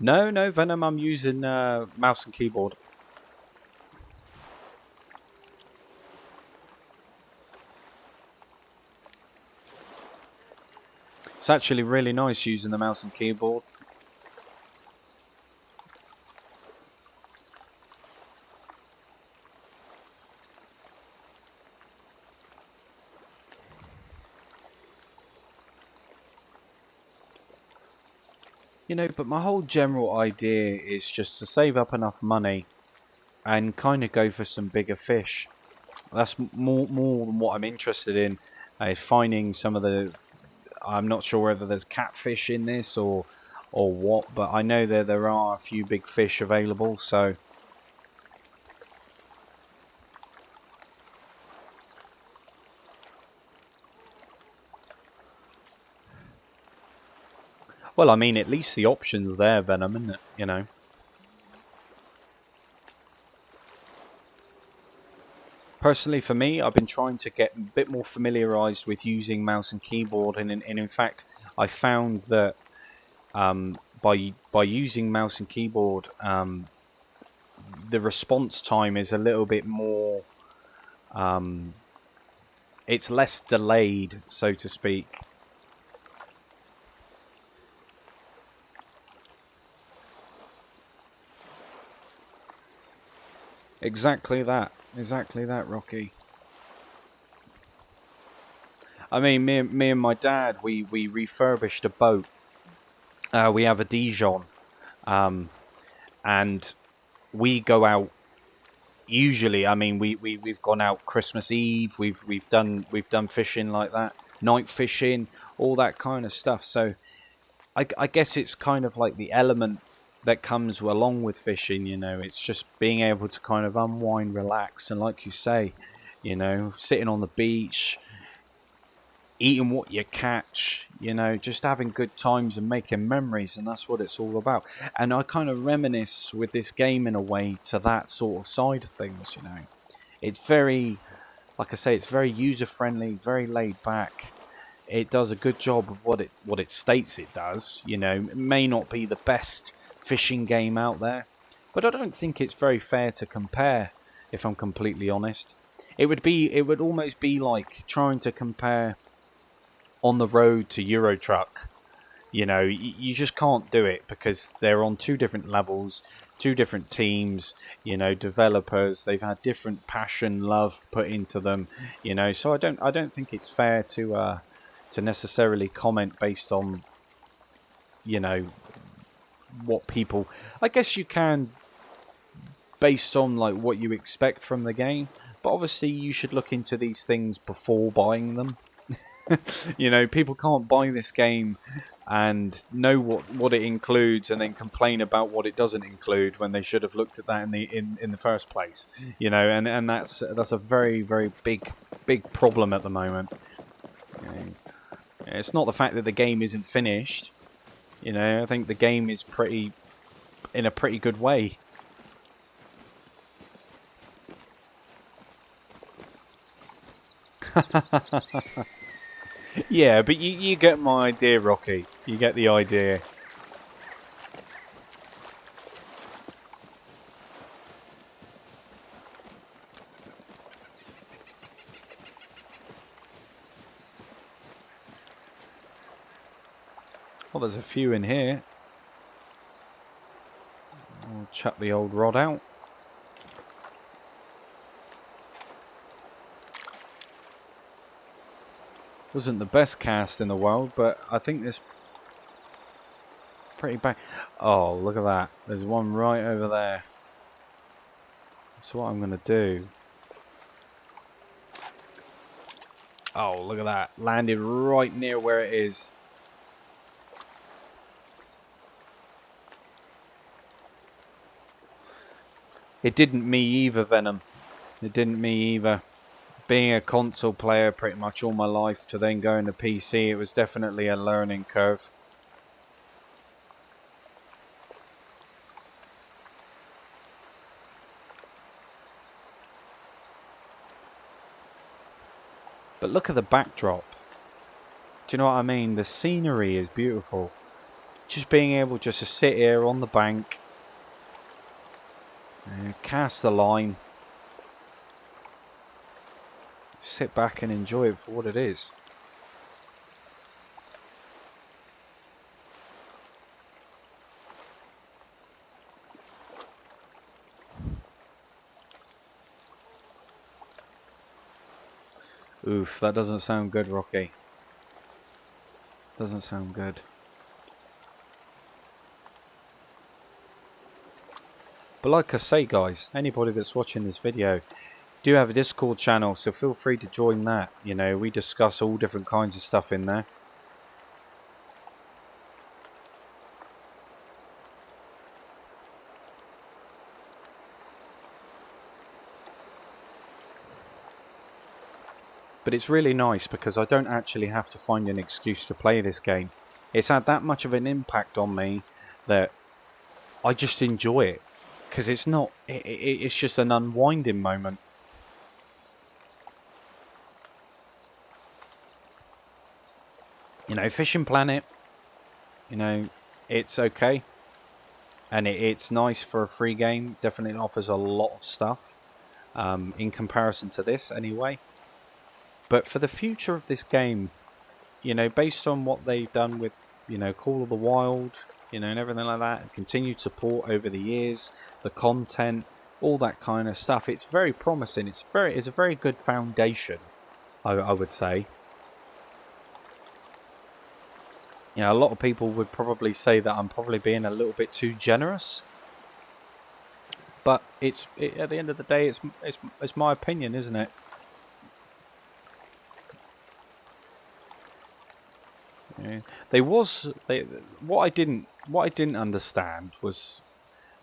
[SPEAKER 1] No, Venom, I'm using mouse and keyboard. It's actually really nice using the mouse and keyboard. You know, but my whole general idea is just to save up enough money and kind of go for some bigger fish. That's more than what I'm interested in, is finding some of the... I'm not sure whether there's catfish in this or what, but I know there are a few big fish available, so... Well, I mean, at least the option's there, Venom, isn't it? You know. Personally, for me, I've been trying to get a bit more familiarised with using mouse and keyboard, and in fact, I found that by using mouse and keyboard, the response time is a little bit more. It's less delayed, so to speak. Exactly that, Rocky. I mean, me and my dad, we refurbished a boat. We have a Dijon, and we go out. Usually, I mean, we've gone out Christmas Eve. We've done fishing like that, night fishing, all that kind of stuff. So, I guess it's kind of like the element that comes along with fishing. You know, it's just being able to kind of unwind, relax, and like you say, you know, sitting on the beach, eating what you catch, you know, just having good times and making memories, and that's what it's all about. And I kind of reminisce with this game in a way to that sort of side of things, you know. It's very, like I say, it's very user friendly, very laid back. It does a good job of what it states it does, you know. It may not be the best fishing game out there, but I don't think it's very fair to compare, if I'm completely honest. It would almost be like trying to compare On the Road to Euro Truck. You know, you just can't do it because they're on two different levels, two different teams, you know, developers. They've had different passion, love put into them, you know. So I don't think it's fair to necessarily comment based on, you know, what people. I guess you can based on like what you expect from the game, but obviously you should look into these things before buying them. You know, people can't buy this game and know what it includes and then complain about what it doesn't include when they should have looked at that in the first place. You know, and that's a very big problem at the moment. You know, it's not the fact that the game isn't finished. You know, I think the game is in a pretty good way. Yeah, but you get my idea, Rocky. You get the idea. Well, there's a few in here. I'll chuck the old rod out. Wasn't the best cast in the world, but I think this pretty bad. Oh, look at that. There's one right over there. That's what I'm going to do. Oh, look at that. Landed right near where it is. It didn't me either, Venom. It didn't me either. Being a console player pretty much all my life to then going to PC, it was definitely a learning curve. But look at the backdrop. Do you know what I mean? The scenery is beautiful. Just being able just to sit here on the bank, and cast the line, sit back and enjoy it for what it is. Oof, that doesn't sound good, Rocky. Doesn't sound good. But like I say, guys, anybody that's watching this video, do have a Discord channel, so feel free to join that. You know, we discuss all different kinds of stuff in there. But it's really nice because I don't actually have to find an excuse to play this game. It's had that much of an impact on me that I just enjoy it. Because it's not, it's just an unwinding moment. You know, Fishing Planet, you know, it's okay. And it's nice for a free game. Definitely offers a lot of stuff. In comparison to this, anyway. But for the future of this game, you know, based on what they've done with, you know, Call of the Wild, you know, and everything like that, and continued support over the years, the content, all that kind of stuff, it's very promising. It's a very good foundation, I would say. You know, a lot of people would probably say that I'm probably being a little bit too generous. But at the end of the day, it's my opinion, isn't it? Yeah. What I didn't understand was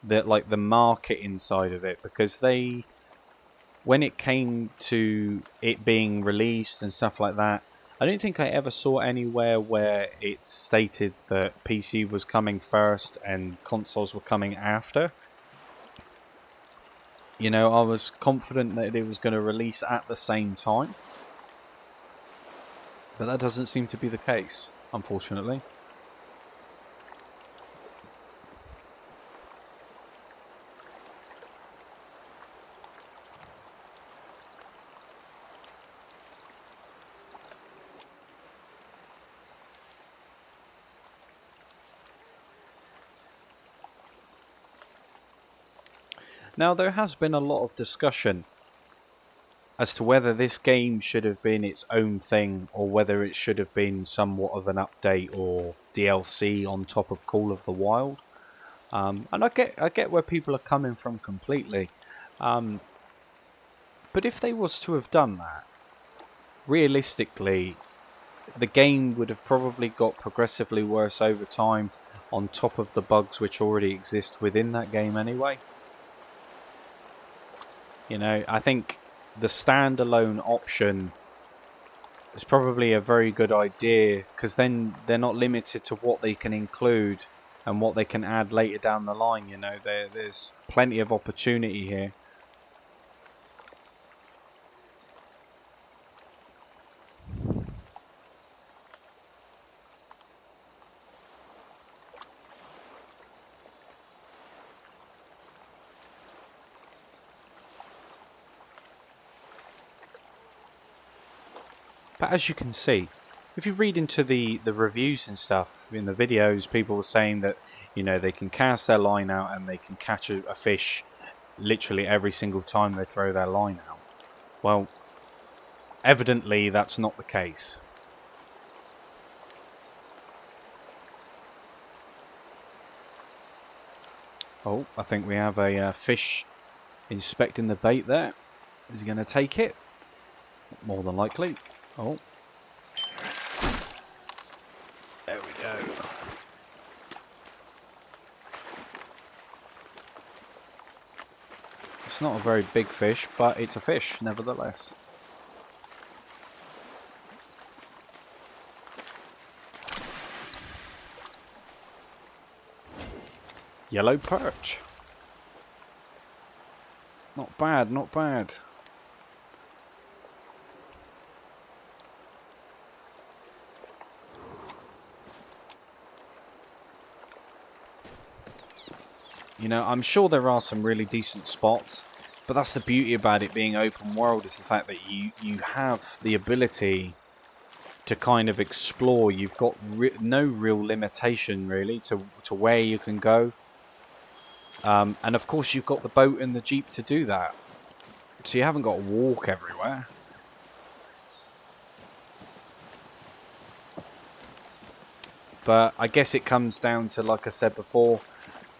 [SPEAKER 1] that, like, the marketing side of it, because when it came to it being released and stuff like that, I don't think I ever saw anywhere where it stated that PC was coming first and consoles were coming after. You know, I was confident that it was going to release at the same time. But that doesn't seem to be the case, unfortunately. Now, there has been a lot of discussion as to whether this game should have been its own thing or whether it should have been somewhat of an update or DLC on top of Call of the Wild. And I get where people are coming from completely. But if they was to have done that, realistically, the game would have probably got progressively worse over time on top of the bugs which already exist within that game anyway. You know, I think the standalone option is probably a very good idea, because then they're not limited to what they can include and what they can add later down the line. You know, there's plenty of opportunity here. But as you can see, if you read into the reviews and stuff in the videos, people were saying that, you know, they can cast their line out and they can catch a fish literally every single time they throw their line out. Well, evidently that's not the case. Oh, I think we have a fish inspecting the bait there. Is he going to take it? More than likely. Oh. There we go. It's not a very big fish, but it's a fish, nevertheless. Yellow perch. Not bad, not bad. You know, I'm sure there are some really decent spots, but that's the beauty about it being open world, is the fact that you have the ability to kind of explore. You've got no real limitation, really, to where you can go. And of course, you've got the boat and the jeep to do that. So you haven't got to walk everywhere. But I guess it comes down to, like I said before,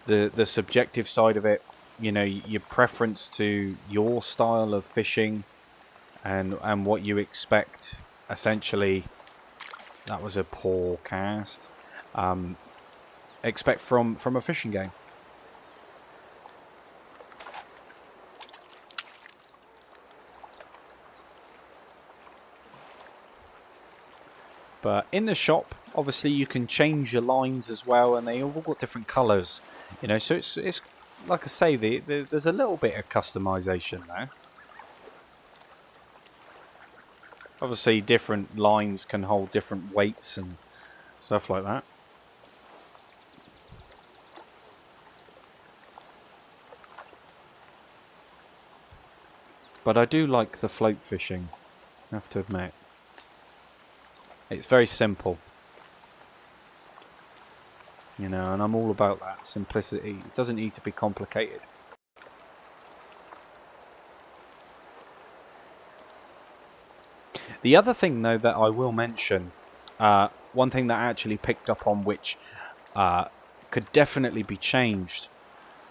[SPEAKER 1] the subjective side of it. You know, your preference to your style of fishing and what you expect. Essentially, that was a poor cast. Expect from a fishing game. But in the shop, obviously you can change your lines as well, and they all got different colours. You know, so it's like I say, there's a little bit of customization there. Obviously, different lines can hold different weights and stuff like that. But I do like the float fishing, I have to admit. It's very simple. You know, and I'm all about that simplicity. It doesn't need to be complicated. The other thing, though, that I will mention, one thing that I actually picked up on, which could definitely be changed,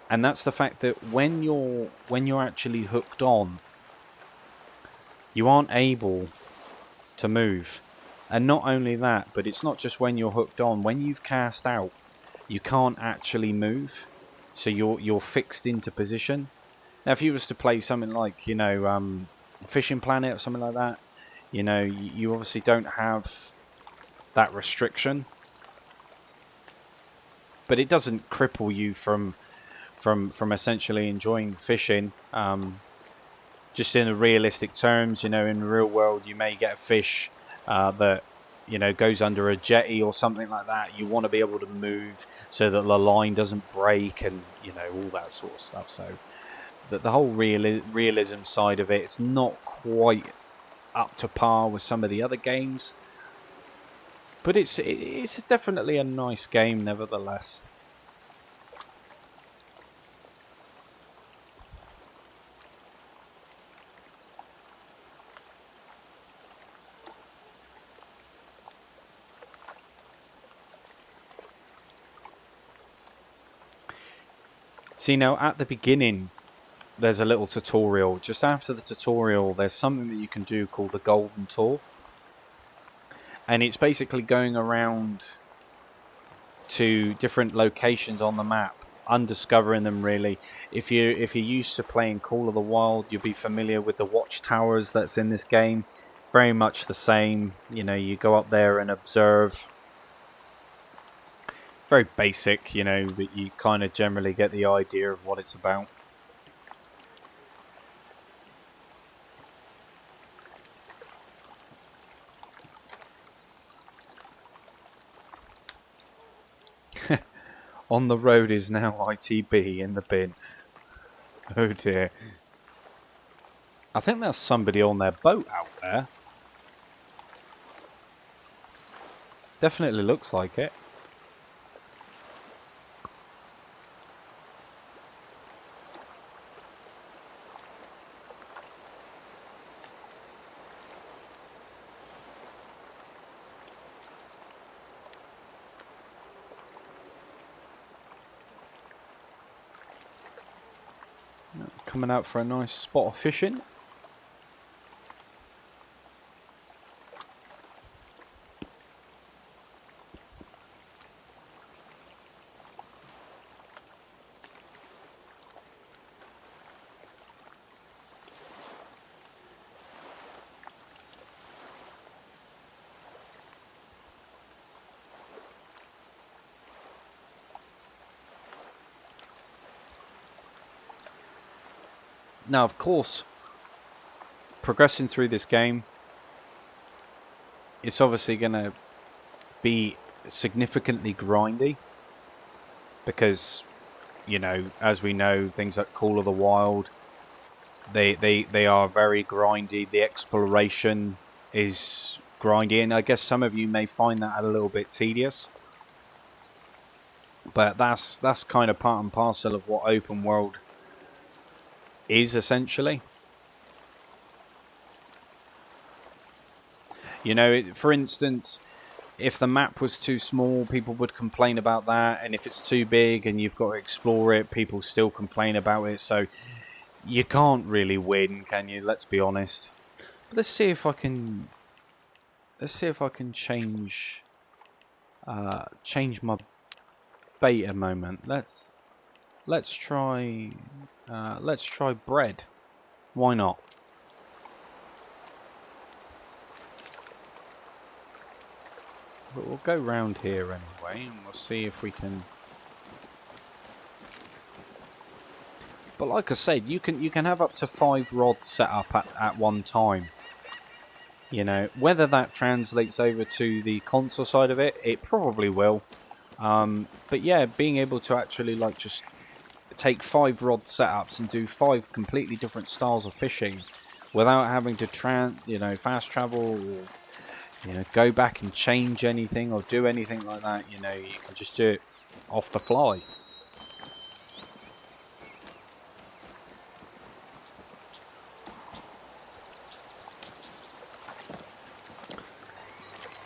[SPEAKER 1] and that's the fact that when you're actually hooked on, you aren't able to move. And not only that, but it's not just when you're hooked on. When you've cast out, you can't actually move, so you're fixed into position. Now, if you was to play something like, you know, Fishing Planet or something like that, you know, you obviously don't have that restriction, but it doesn't cripple you from essentially enjoying fishing. Just in the realistic terms, you know, in the real world, you may get a fish that, you know, goes under a jetty or something like that. You want to be able to move so that the line doesn't break, and you know, all that sort of stuff. So the whole realism side of it's not quite up to par with some of the other games, but it's definitely a nice game nevertheless. See, now at the beginning there's a little tutorial. Just after the tutorial there's something that you can do called the Golden Tour, and it's basically going around to different locations on the map, undiscovering them really. If you're used to playing Call of the Wild, you'll be familiar with the watchtowers that's in this game. Very much the same. You know, you go up there and observe. Very basic, you know, but you kind of generally get the idea of what it's about. On the road is now ITB in the bin. Oh dear. I think there's somebody on their boat out there. Definitely looks like it. Coming out for a nice spot of fishing. Now, of course, progressing through this game, it's obviously going to be significantly grindy because, you know, as we know, things like Call of the Wild, they are very grindy. The exploration is grindy, and I guess some of you may find that a little bit tedious, but that's kind of part and parcel of what open world is essentially. You know, for instance, if the map was too small, people would complain about that, and if it's too big and you've got to explore it, people still complain about it. So you can't really win, can you? Let's be honest. But let's see if I can. Let's see if I can change my beta moment. Let's try bread. Why not? But we'll go round here anyway, and we'll see if we can. But like I said, you can have up to 5 rods set up at one time. You know, whether that translates over to the console side of it, it probably will. But yeah, being able to actually like just take 5 rod setups and do 5 completely different styles of fishing without having to fast travel, or go back and change anything or do anything like that. You can just do it off the fly.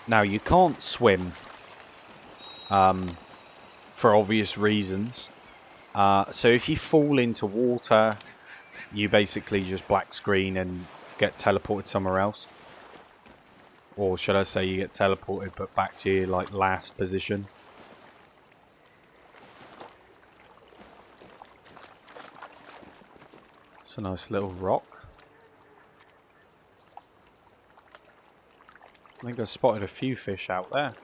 [SPEAKER 1] Now you can't swim for obvious reasons. So if you fall into water, you basically just black screen and get teleported somewhere else. Or should I say you get teleported but back to your last position. It's a nice little rock. I think I spotted a few fish out there.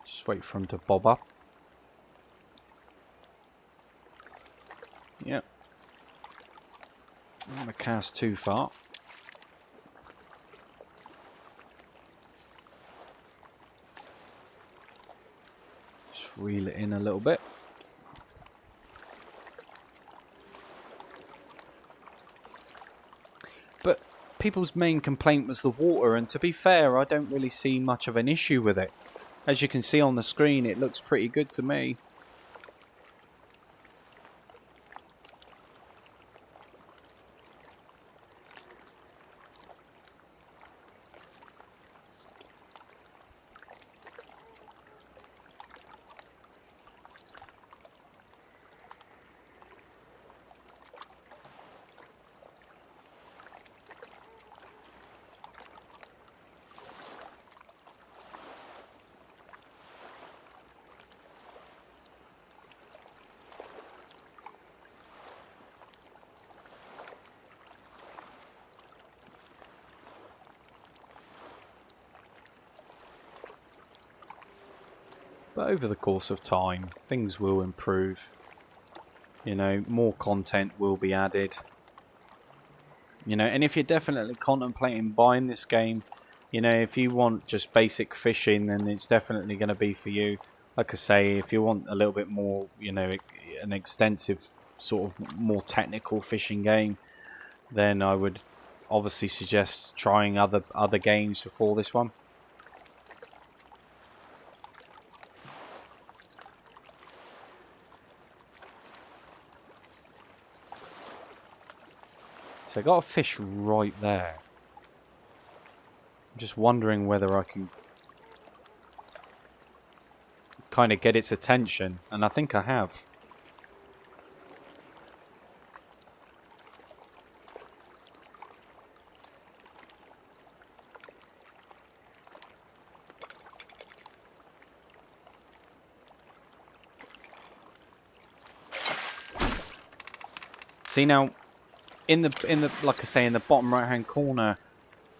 [SPEAKER 1] Just wait for them to bob up. Yep. I'm going to cast too far. Just reel it in a little bit. But people's main complaint was the water, and to be fair, I don't really see much of an issue with it. As you can see on the screen, it looks pretty good to me. But over the course of time, things will improve. More content will be added. And if you're definitely contemplating buying this game, if you want just basic fishing, then it's definitely going to be for you. Like I say, if you want a little bit more, an extensive sort of more technical fishing game, then I would obviously suggest trying other games before this one. So I got a fish right there. I'm just wondering whether I can kind of get its attention, and I think I have. See now, in the like I say, in the bottom right hand corner,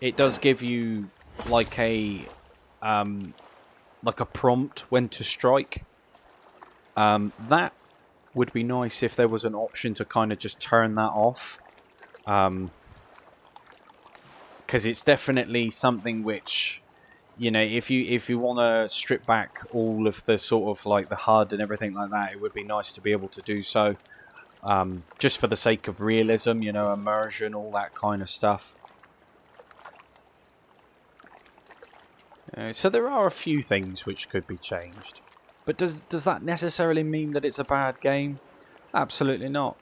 [SPEAKER 1] it does give you like a prompt when to strike. That would be nice if there was an option to kind of just turn that off, because it's definitely something which, if you want to strip back all of the sort of like the HUD and everything like that, it would be nice to be able to do so. Just for the sake of realism, immersion, all that kind of stuff. So there are a few things which could be changed. But does that necessarily mean that it's a bad game? Absolutely not.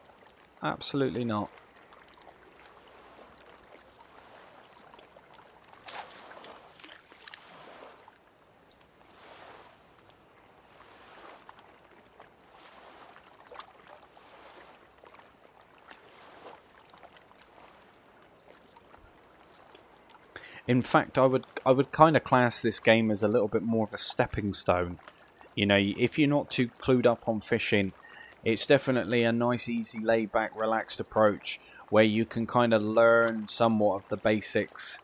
[SPEAKER 1] Absolutely not. In fact, I would kind of class this game as a little bit more of a stepping stone. You know, if you're not too clued up on fishing, it's definitely a nice, easy, laid-back, relaxed approach where you can kind of learn somewhat of the basics,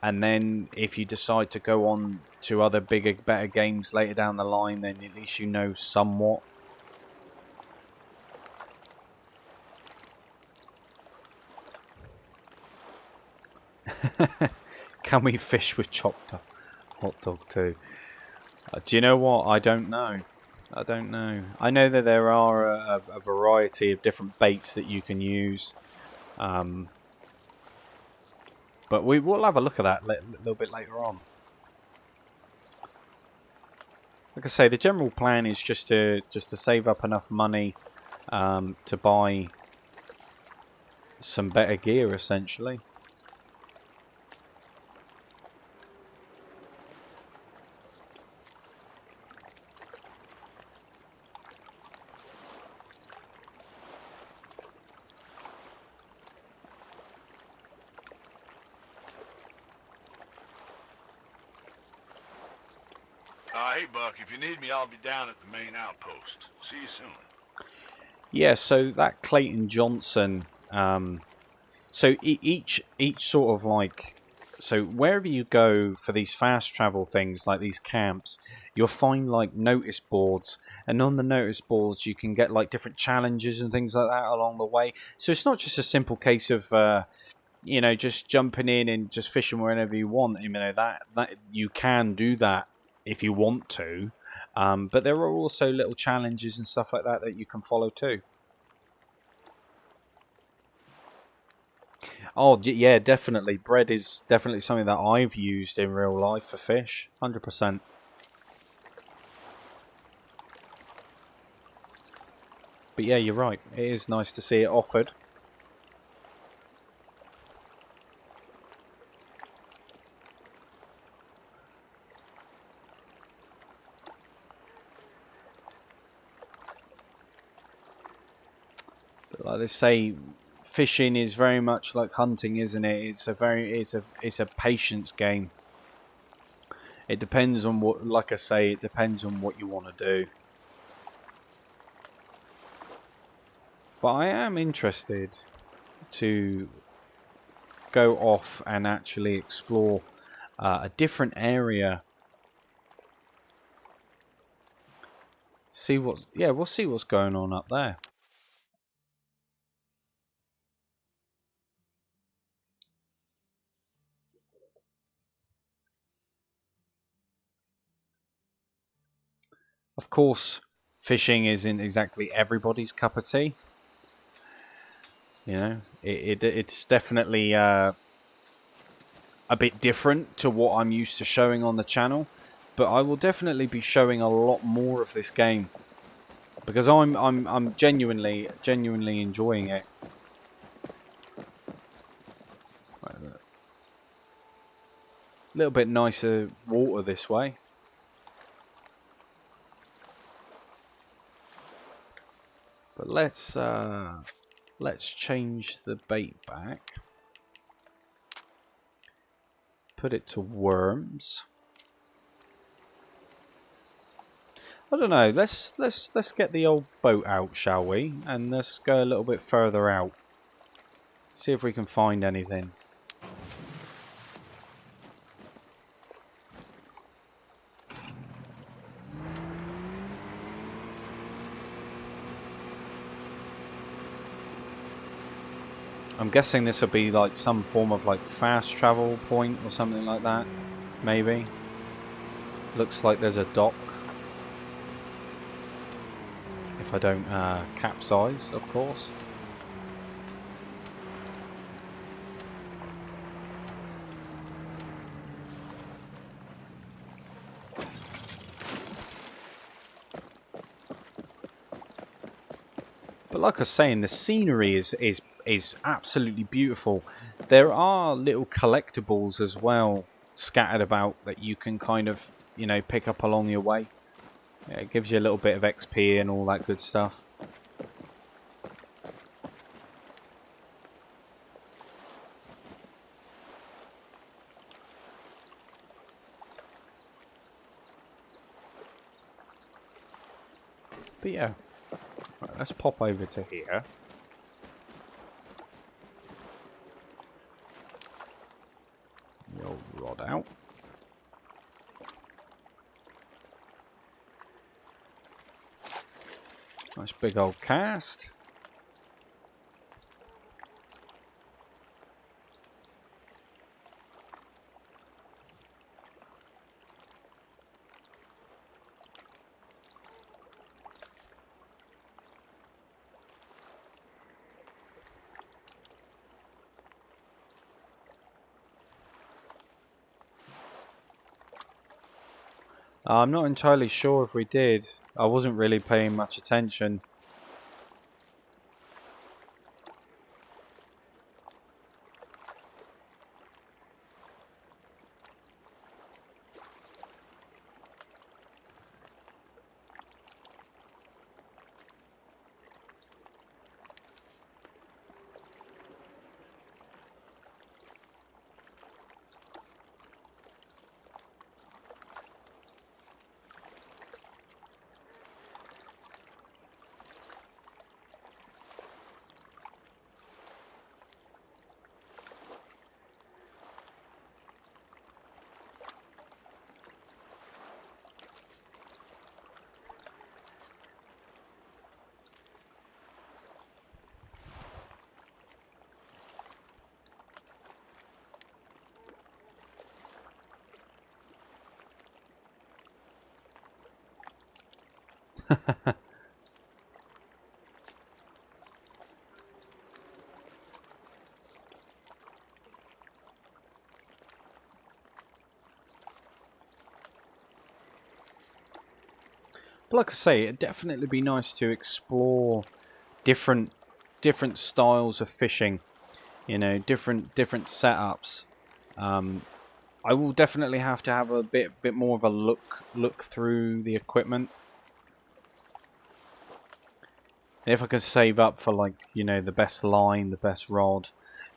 [SPEAKER 1] and then if you decide to go on to other bigger, better games later down the line, then at least you know somewhat. Can we fish with chopped up hot dog too? Do you know what? I don't know. I don't know. I know that there are a variety of different baits that you can use. But we'll have a look at that a little bit later on. Like I say, the general plan is just to save up enough money to buy some better gear, essentially.
[SPEAKER 3] Hey, Buck, if you need me, I'll be down at the main outpost. See you soon.
[SPEAKER 1] Yeah, so that Clayton Johnson, so each sort of like, so wherever you go for these fast travel things, like these camps, you'll find like notice boards, and on the notice boards you can get like different challenges and things like that along the way. So it's not just a simple case of you know, just jumping in and just fishing wherever you want. You know, that you can do that if you want to, but there are also little challenges and stuff like that that you can follow too. Oh yeah, definitely. Bread is definitely something that I've used in real life for fish, 100%. But yeah, you're right. It is nice to see it offered. But like they say, fishing is very much like hunting, isn't it? It's a patience game. It depends on what, like I say, it depends on what you want to do. But I am interested to go off and actually explore a different area. See what's, yeah, we'll see what's going on up there. Of course, fishing isn't exactly everybody's cup of tea. You know, it's definitely a bit different to what I'm used to showing on the channel. But I will definitely be showing a lot more of this game because I'm genuinely enjoying it. A little bit nicer water this way. But let's change the bait back. Put it to worms. I don't know. Let's get the old boat out, shall we? And let's go a little bit further out. See if we can find anything. I'm guessing this will be like some form of like fast travel point or something like that. Maybe. Looks like there's a dock. If I don't capsize, of course. But like I was saying, the scenery is absolutely beautiful. There are little collectibles as well scattered about that you can kind of, you know, pick up along your way. Yeah, it gives you a little bit of XP and all that good stuff. But yeah, right, let's pop over to here. The old rod out. Nice big old cast. I'm not entirely sure if we did. I wasn't really paying much attention. But like I say, it'd definitely be nice to explore different styles of fishing. You know, different setups. I will definitely have to have a bit more of a look through the equipment. And if I could save up for, like, you know, the best line, the best rod,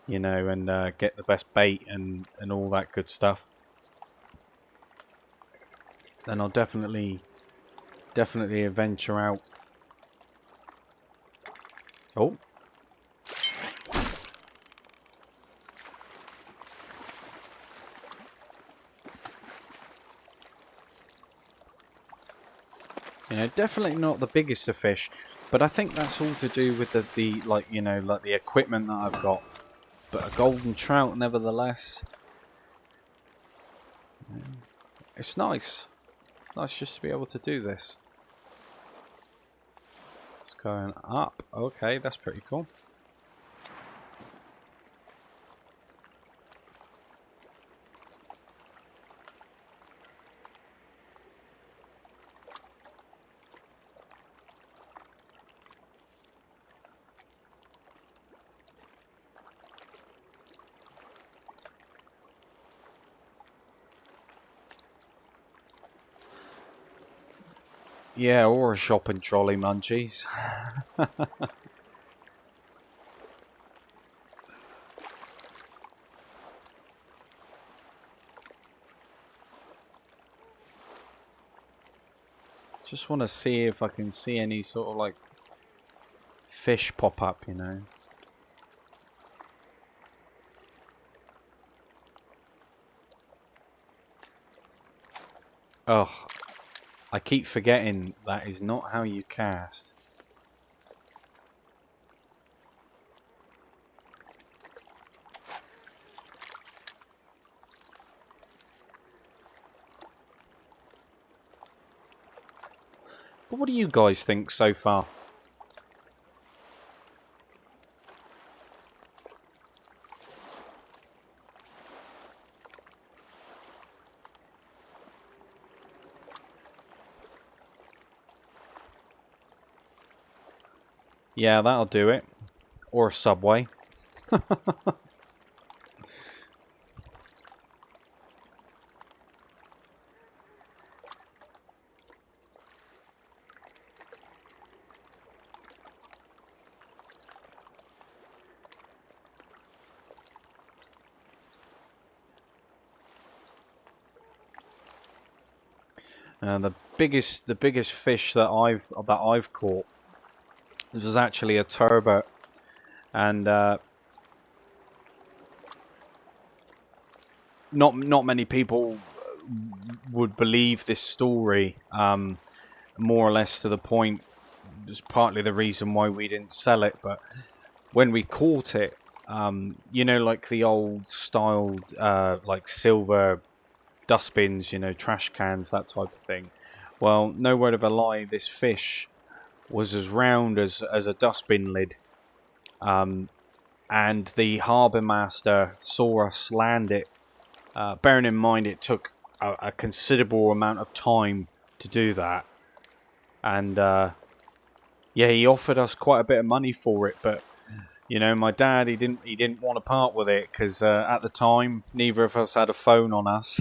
[SPEAKER 1] you know, and get the best bait and all that good stuff, then I'll definitely venture out. Oh. You know, definitely not the biggest of fish, but I think that's all to do with the like, you know, like the equipment that I've got. But a golden trout, nevertheless. It's nice. Nice just to be able to do this. It's going up. Okay, that's pretty cool. Yeah, or a shopping trolley, munchies. Just want to see if I can see any sort of, like, fish pop up, you know. Oh, I keep forgetting that is not how you cast. But what do you guys think so far? Yeah, that'll do it. Or a Subway. The biggest fish that I've caught was actually a turbot, and not many people would believe this story. More or less to the point. It's partly the reason why we didn't sell it, but when we caught it, you know, like the old styled like silver dustbins, you know, trash cans, that type of thing. Well, no word of a lie, this fish was as round as a dustbin lid. And the harbour master saw us land it. Bearing in mind it took a considerable amount of time to do that. And yeah, he offered us quite a bit of money for it, but you know, my dad, he didn't want to part with it because at the time neither of us had a phone on us,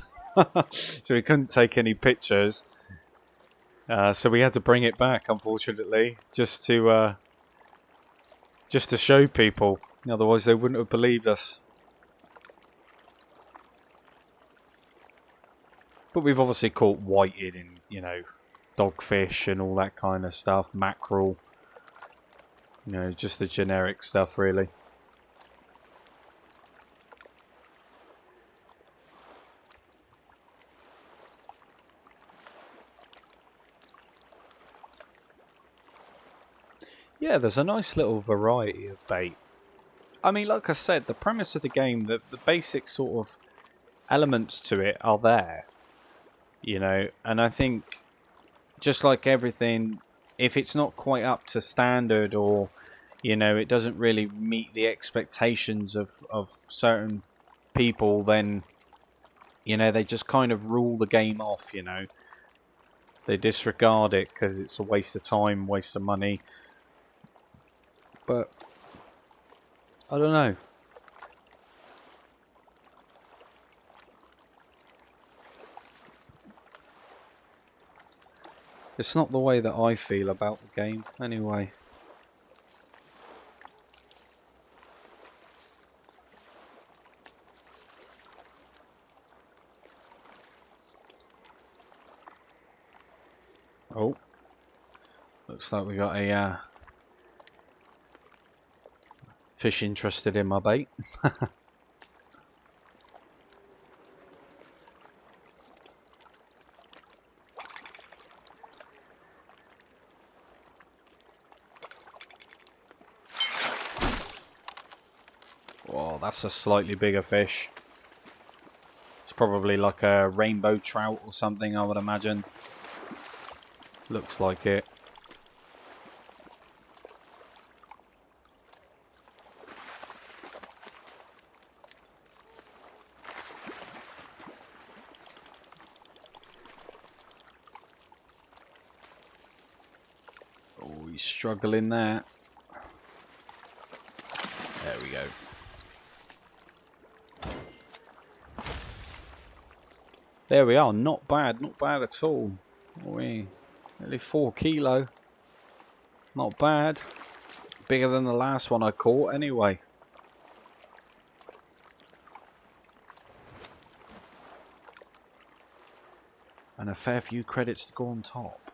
[SPEAKER 1] so we couldn't take any pictures. So we had to bring it back, unfortunately, just to show people. Otherwise, they wouldn't have believed us. But we've obviously caught whited and, you know, dogfish and all that kind of stuff, mackerel. You know, just the generic stuff, really. Yeah, there's a nice little variety of bait. I mean, like I said, the premise of the game, the basic sort of elements to it are there. You know, and I think just like everything, if it's not quite up to standard or, you know, it doesn't really meet the expectations of certain people, then, you know, they just kind of rule the game off, you know. They disregard it because it's a waste of time, waste of money. But I don't know. It's not the way that I feel about the game, anyway. Oh. Looks like we got a fish interested in my bait. Oh, that's a slightly bigger fish. It's probably like a rainbow trout or something, I would imagine. Looks like it. Oh, he's struggling there. There we go. There we are. Not bad at all. Nearly 4 kilo. Not bad. Bigger than the last one I caught anyway. And a fair few credits to go on top.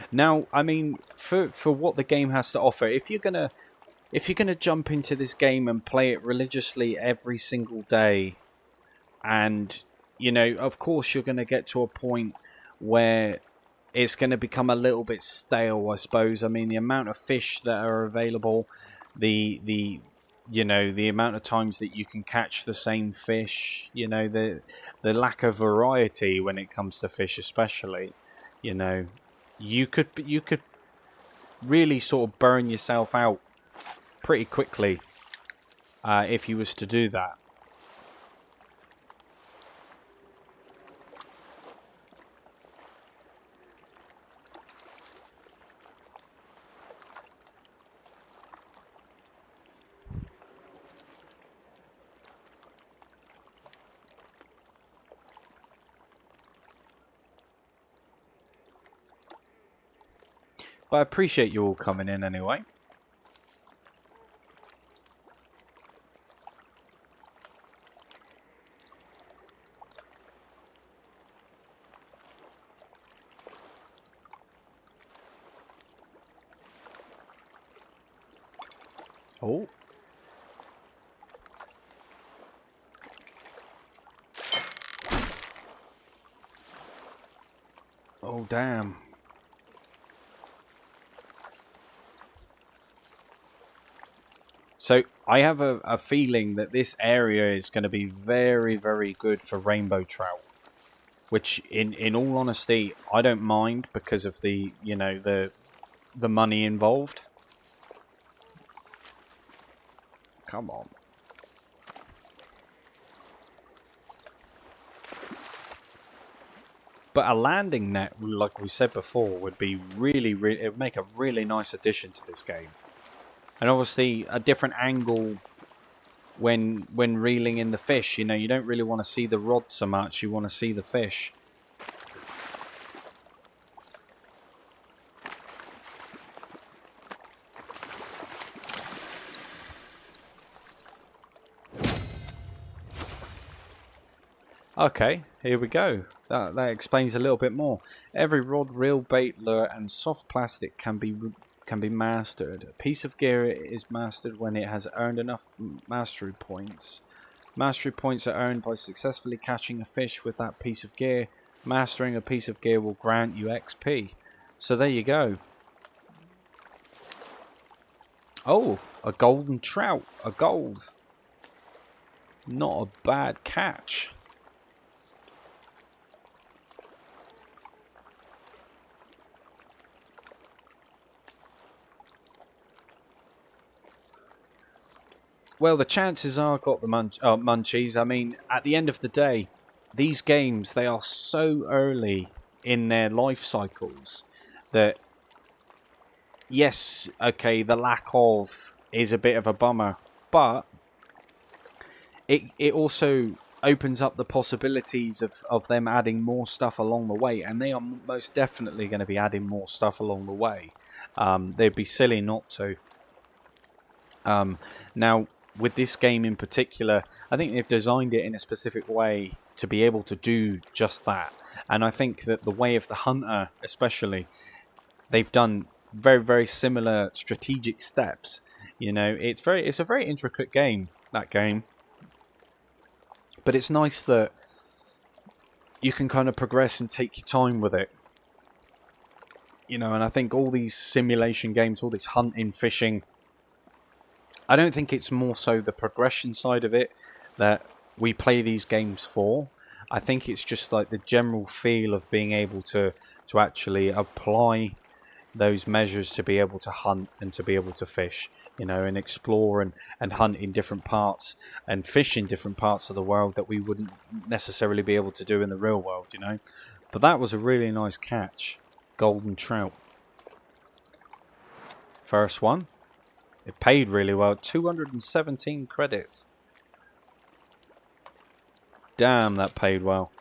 [SPEAKER 1] Now, I mean, for what the game has to offer, if you're gonna jump into this game and play it religiously every single day, and you know, of course, you're gonna get to a point where it's going to become a little bit stale, I suppose. I mean, the amount of fish that are available, the you know, the amount of times that you can catch the same fish, you know, the lack of variety when it comes to fish, especially, you know, you could really sort of burn yourself out pretty quickly if you was to do that. But I appreciate you all coming in anyway. Oh. Oh, damn. So, I have a feeling that this area is going to be very, very good for rainbow trout. Which, in all honesty, I don't mind because of the, you know, the money involved. Come on. But a landing net, like we said before, would be really, it would make a really nice addition to this game. And obviously, a different angle when reeling in the fish. You know, you don't really want to see the rod so much. You want to see the fish. Okay, here we go. That explains a little bit more. Every rod, reel, bait, lure, and soft plastic can be mastered. A piece of gear is mastered when it has earned enough mastery points. Mastery points are earned by successfully catching a fish with that piece of gear. Mastering a piece of gear will grant you XP. So there you go. Oh, a golden trout. A gold. Not a bad catch. Well, the chances are got the munchies. I mean, at the end of the day, these games, they are so early in their life cycles that, yes, okay, the lack of is a bit of a bummer, but it also opens up the possibilities of them adding more stuff along the way, and they are most definitely going to be adding more stuff along the way. They'd be silly not to. Now, with this game in particular, I think they've designed it in a specific way to be able to do just that. And I think that the Way of the Hunter, especially, they've done very, very similar strategic steps. You know, it's a very intricate game, that game. But it's nice that you can kind of progress and take your time with it. You know, and I think all these simulation games, all this hunting, fishing, I don't think it's more so the progression side of it that we play these games for. I think it's just like the general feel of being able to actually apply those measures to be able to hunt and to be able to fish, you know, and explore and hunt in different parts and fish in different parts of the world that we wouldn't necessarily be able to do in the real world, you know. But that was a really nice catch. Golden trout. First one. It paid really well. 217 credits. Damn, that paid well.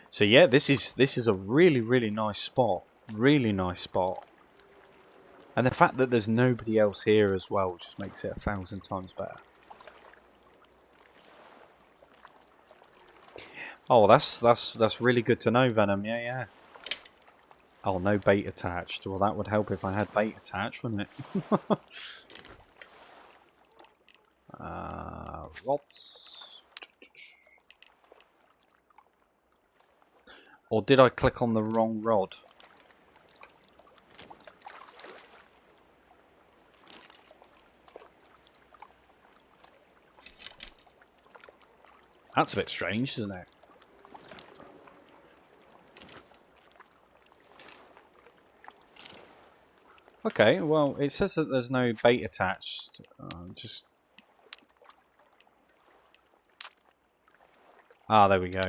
[SPEAKER 1] So yeah, this is a really, really nice spot. Really nice spot. And the fact that there's nobody else here as well just makes it 1,000 times better. Oh, that's really good to know, Venom. Yeah, yeah. Oh, no bait attached. Well, that would help if I had bait attached, wouldn't it? Rods. Or did I click on the wrong rod? That's a bit strange, isn't it? Okay, well, it says that there's no bait attached. Just... Ah, there we go.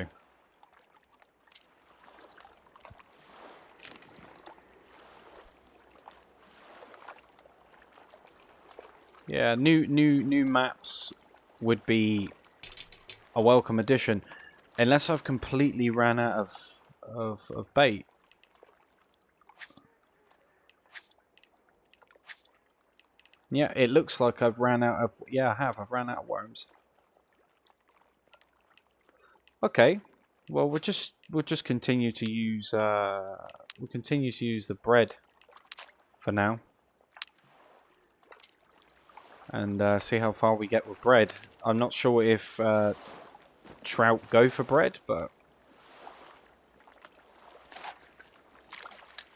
[SPEAKER 1] Yeah, new maps would be a welcome addition, unless I've completely ran out of bait. Yeah, it looks like I've ran out of... Yeah, I have. I've ran out of worms. Okay. Well, we'll just continue to use we'll continue to use the bread for now. and see how far we get with bread. I'm not sure if trout go for bread, but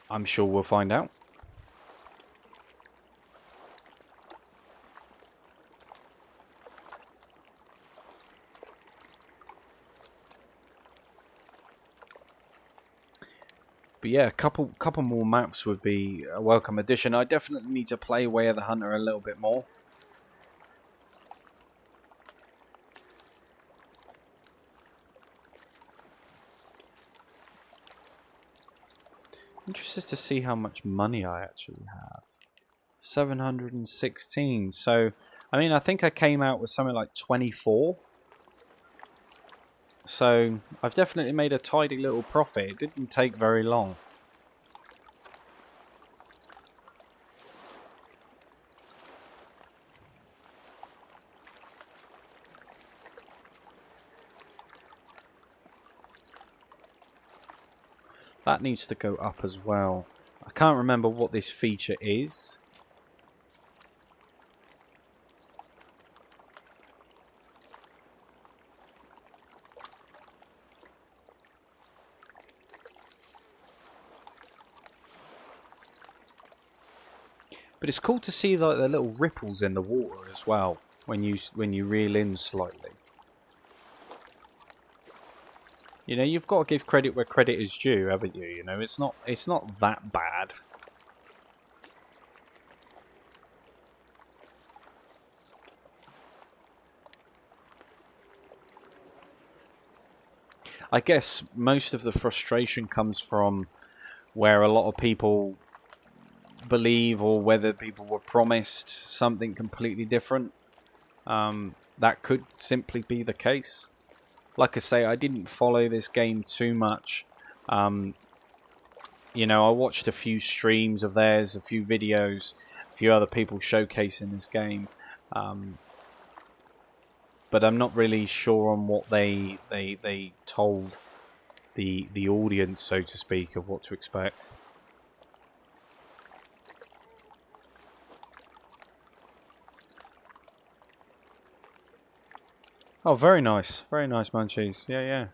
[SPEAKER 1] I'm sure we'll find out. But yeah, a couple more maps would be a welcome addition. I definitely need to play Way of the Hunter a little bit more. Interested to see how much money I actually have. 716. So, I mean, I think I came out with something like 24. So, I've definitely made a tidy little profit. It didn't take very long. That needs to go up as well. I can't remember what this feature is. But it's cool to see like the little ripples in the water as well when you reel in slightly. You know, you've got to give credit where credit is due, haven't you? You know, it's not that bad. I guess most of the frustration comes from where a lot of people believe or whether people were promised something completely different. That could simply be the case. Like I say, I didn't follow this game too much. You know, I watched a few streams of theirs, a few videos, a few other people showcasing this game. But I'm not really sure on what they told the audience, so to speak, of what to expect. Oh, very nice, munchies. Yeah, yeah.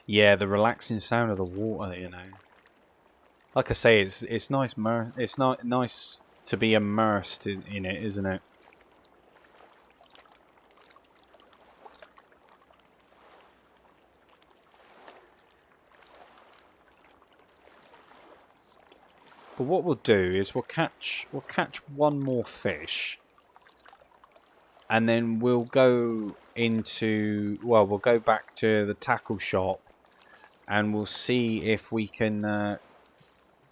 [SPEAKER 1] Yeah, the relaxing sound of the water, you know. Like I say, it's nice. It's not nice to be immersed in it, isn't it? But what we'll do is we'll catch one more fish, and then we'll go into we'll go back to the tackle shop, and we'll see if we can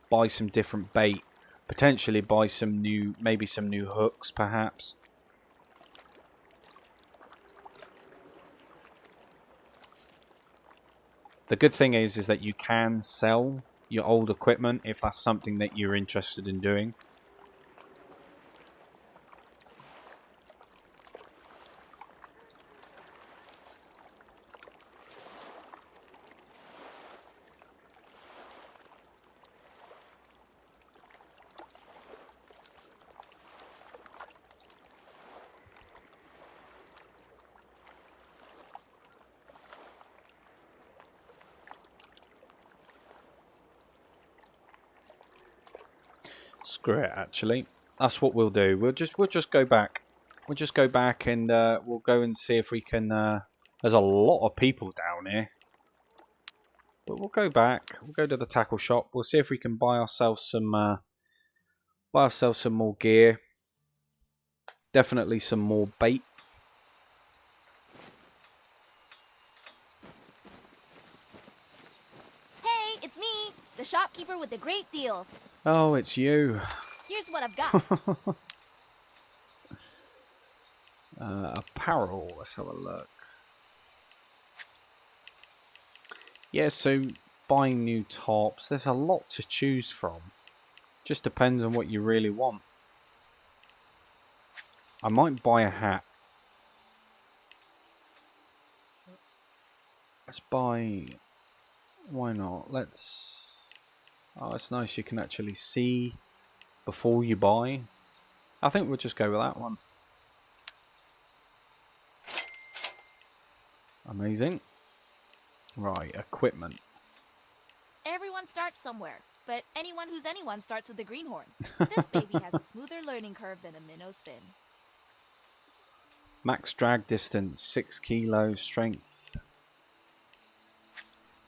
[SPEAKER 1] buy some different bait, potentially buy some maybe some new hooks, perhaps. The good thing is that you can sell your old equipment if that's something that you're interested in doing. Screw it, actually. That's what we'll do. We'll just go back. We'll just go back and we'll go and see if we can. There's a lot of people down here, but we'll go back. We'll go to the tackle shop. We'll see if we can buy ourselves some more gear. Definitely some more bait.
[SPEAKER 2] Hey, it's me, the shopkeeper with the great deals.
[SPEAKER 1] Oh, it's you.
[SPEAKER 2] Here's what I've got.
[SPEAKER 1] Apparel. Let's have a look. Yeah, so buying new tops. There's a lot to choose from. Just depends on what you really want. I might buy a hat. Let's buy... Why not? Let's... Oh, it's nice. You can actually see before you buy. I think we'll just go with that one. Amazing. Right, equipment.
[SPEAKER 2] Everyone starts somewhere, but anyone who's anyone starts with a greenhorn. This baby has a smoother learning curve than a minnow spin.
[SPEAKER 1] Max drag distance, 6 kilos, strength.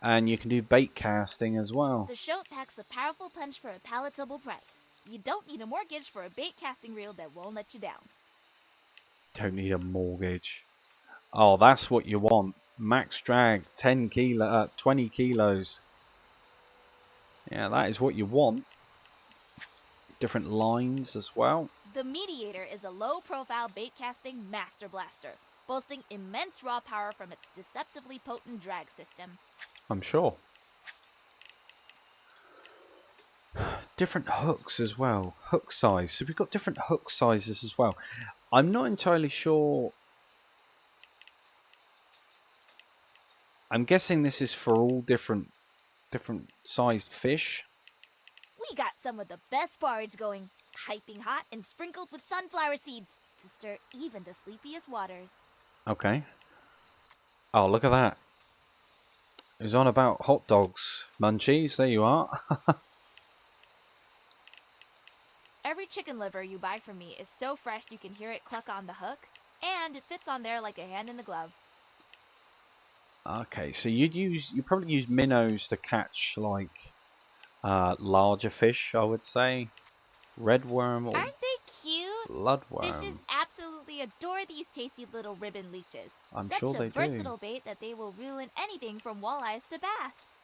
[SPEAKER 1] And you can do bait casting as well.
[SPEAKER 2] The Shote packs a powerful punch for a palatable price. You don't need a mortgage for a bait casting reel that won't let you down.
[SPEAKER 1] Don't need a mortgage. Oh, that's what you want. Max drag, 20 kilos. Yeah, that is what you want. Different lines as well.
[SPEAKER 2] The Mediator is a low-profile bait casting master blaster, boasting immense raw power from its deceptively potent drag system.
[SPEAKER 1] I'm sure. Different hooks as well. Hook size. So we've got different hook sizes as well. I'm not entirely sure. I'm guessing this is for all different sized fish.
[SPEAKER 2] We got some of the best porridge going, piping hot and sprinkled with sunflower seeds to stir even the sleepiest waters.
[SPEAKER 1] Okay. Oh, look at that. It was on about hot dogs. Munchies, there you are.
[SPEAKER 2] Every chicken liver you buy from me is so fresh you can hear it cluck on the hook, and it fits on there like a hand in a glove.
[SPEAKER 1] Okay, so you probably use minnows to catch like larger fish, I would say. Red worm or
[SPEAKER 2] Aren't they cute?
[SPEAKER 1] bloodworm.
[SPEAKER 2] Fishes absolutely adore these tasty little ribbon leeches.
[SPEAKER 1] I'm
[SPEAKER 2] Such
[SPEAKER 1] sure
[SPEAKER 2] a
[SPEAKER 1] they do.
[SPEAKER 2] versatile bait that they will reel in anything from walleyes to bass.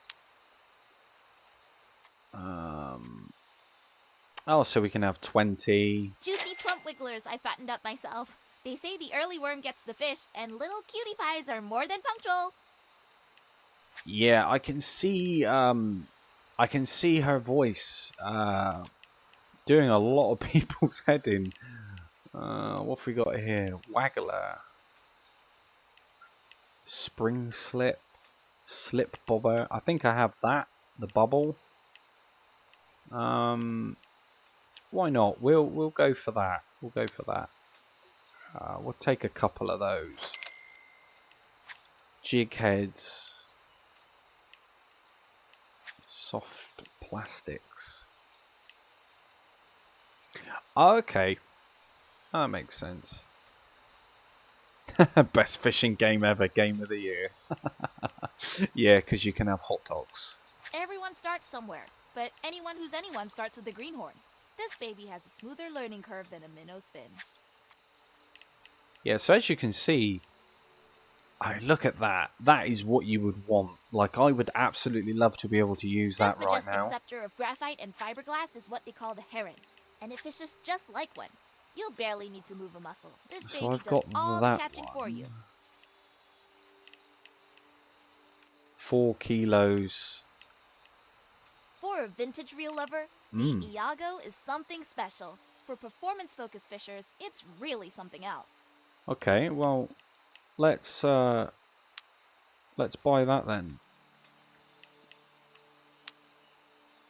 [SPEAKER 1] Oh, so we can have 20.
[SPEAKER 2] Juicy plump wigglers I fattened up myself. They say the early worm gets the fish, and little cutie pies are more than punctual.
[SPEAKER 1] Yeah, I can see her voice doing a lot of people's head in. What have we got here? Waggler. Spring slip. Slip bobber. I think I have that. The bubble. Why not? We'll go for that. We'll go for that. We'll take a couple of those. Jig heads. Soft plastics. Okay. That makes sense. Best fishing game ever. Game of the year. Yeah, because you can have hot dogs.
[SPEAKER 2] Everyone starts somewhere, but anyone who's anyone starts with a greenhorn. This baby has a smoother learning curve than a minnow spin.
[SPEAKER 1] Yeah, so as you can see, I look at that. That is what you would want. Like, I would absolutely love to be able to use that
[SPEAKER 2] This
[SPEAKER 1] right
[SPEAKER 2] majestic
[SPEAKER 1] now.
[SPEAKER 2] scepter of graphite and fiberglass is what they call the heron, and it fishes just like one. You'll barely need to move a muscle. This
[SPEAKER 1] So
[SPEAKER 2] baby
[SPEAKER 1] I've
[SPEAKER 2] does
[SPEAKER 1] got
[SPEAKER 2] all the
[SPEAKER 1] that
[SPEAKER 2] catching for you.
[SPEAKER 1] 4 kilos.
[SPEAKER 2] For a vintage reel lover, the Iago is something special. For performance-focused fishers, it's really something else.
[SPEAKER 1] Okay, well, let's buy that then.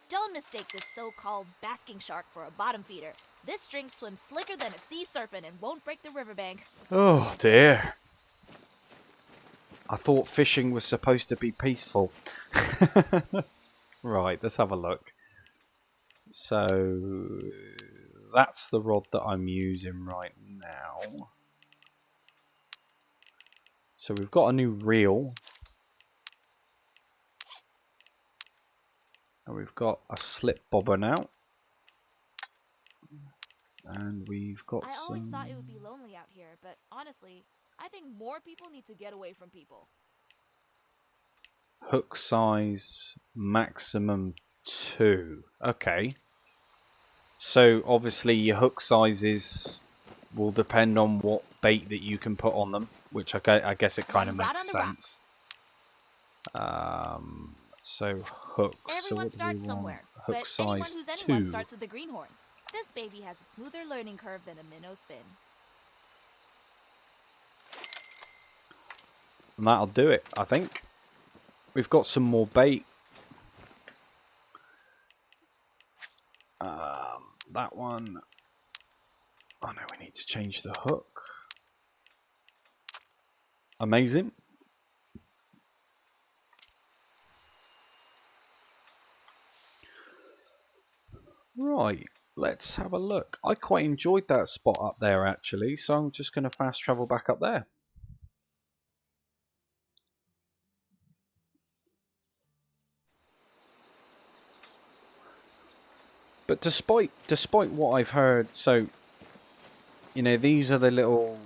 [SPEAKER 2] Don't mistake this so-called basking shark for a bottom feeder. This string swims slicker than a sea serpent and won't break the riverbank.
[SPEAKER 1] Oh dear. I thought fishing was supposed to be peaceful. Right, let's have a look. So that's the rod that I'm using right now. So we've got a new reel. And we've got a slip bobber now. And we've got
[SPEAKER 2] I
[SPEAKER 1] some
[SPEAKER 2] always thought it would be lonely out here, but honestly, I think more people need to get away from people.
[SPEAKER 1] hook size maximum 2. Okay. So obviously your hook sizes will depend on what bait that you can put on them, which I guess it kind of
[SPEAKER 2] Right
[SPEAKER 1] makes
[SPEAKER 2] on the
[SPEAKER 1] sense.
[SPEAKER 2] rocks.
[SPEAKER 1] So hooks. So
[SPEAKER 2] Everyone
[SPEAKER 1] what do we
[SPEAKER 2] starts
[SPEAKER 1] want?
[SPEAKER 2] somewhere,
[SPEAKER 1] Hook
[SPEAKER 2] but anyone
[SPEAKER 1] size
[SPEAKER 2] who's anyone
[SPEAKER 1] 2.
[SPEAKER 2] starts with a greenhorn. This baby has a smoother learning curve than a minnow spin.
[SPEAKER 1] And that'll do it, I think. We've got some more bait. That one. Oh no, we need to change the hook. Amazing. Right, let's have a look. I quite enjoyed that spot up there actually, so I'm just going to fast travel back up there. But despite what I've heard, so you know, these are the little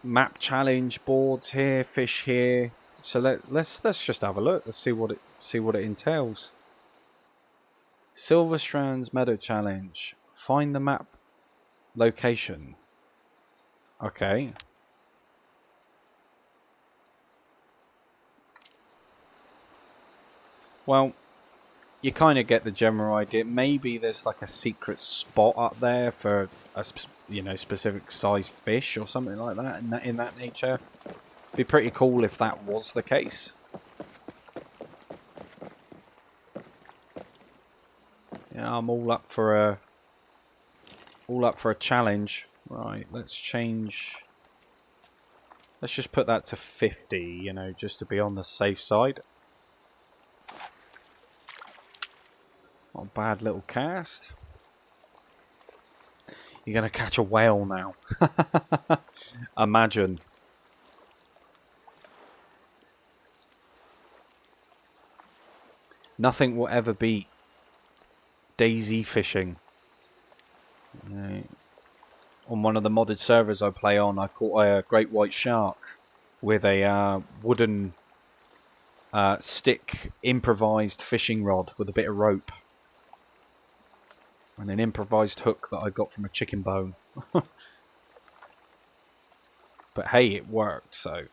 [SPEAKER 1] map challenge boards here, fish here. So let's just have a look. Let's see what it entails. Silver Strands Meadow Challenge. Find the map location. Okay. Well, you kind of get the general idea. Maybe there's like a secret spot up there for a specific size fish or something like that in that nature. Be pretty cool if that was the case. Yeah, I'm all up for a challenge. Right, let's change. Let's just put that to 50, you know, just to be on the safe side. Not a bad little cast. You're going to catch a whale now. Imagine. Nothing will ever beat daisy fishing. On one of the modded servers I play on, I caught a great white shark with a wooden stick improvised fishing rod with a bit of rope. And an improvised hook that I got from a chicken bone. But hey, it worked, so.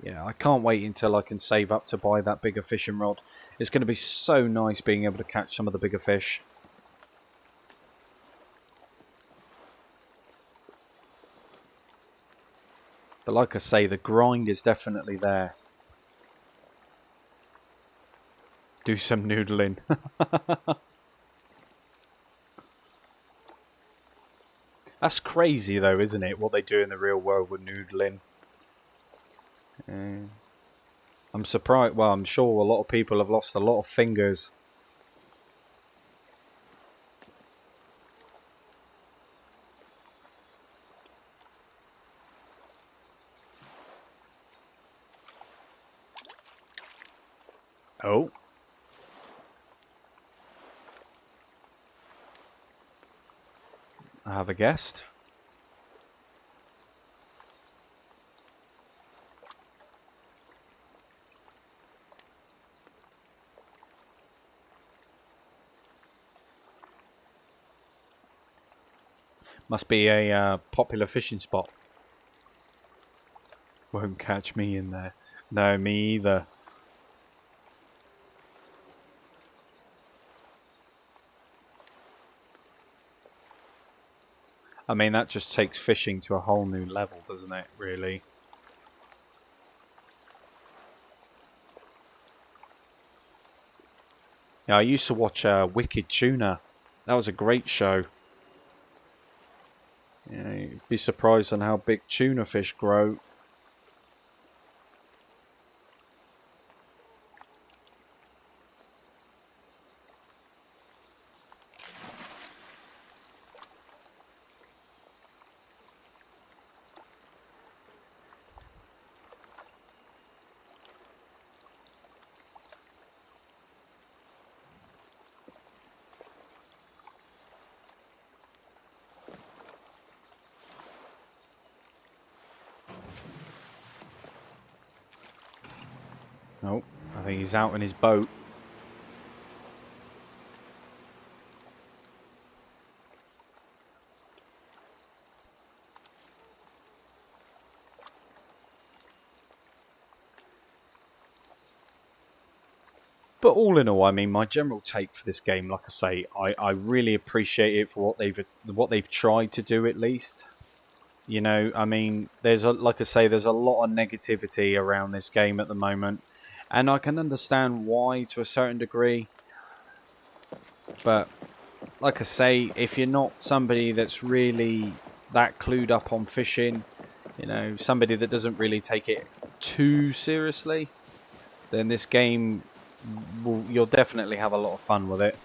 [SPEAKER 1] Yeah, I can't wait until I can save up to buy that bigger fishing rod. It's going to be so nice being able to catch some of the bigger fish. But like I say, the grind is definitely there. Do some noodling. That's crazy though, isn't it? What they do in the real world with noodling. I'm surprised. Well, I'm sure a lot of people have lost a lot of fingers. Oh. I have a guest. Must be a popular fishing spot. Won't catch me in there. No, me either. I mean, that just takes fishing to a whole new level, doesn't it, really? Yeah, I used to watch Wicked Tuna. That was a great show. Yeah, you'd be surprised on how big tuna fish grow. Oh, I think he's out in his boat. But all in all, I mean, my general take for this game, like I say, I really appreciate it for what they've tried to do at least. You know, I mean, like I say, there's a lot of negativity around this game at the moment, and I can understand why to a certain degree. But like I say, if you're not somebody that's really that clued up on fishing, you know, somebody that doesn't really take it too seriously, then this game you'll definitely have a lot of fun with it.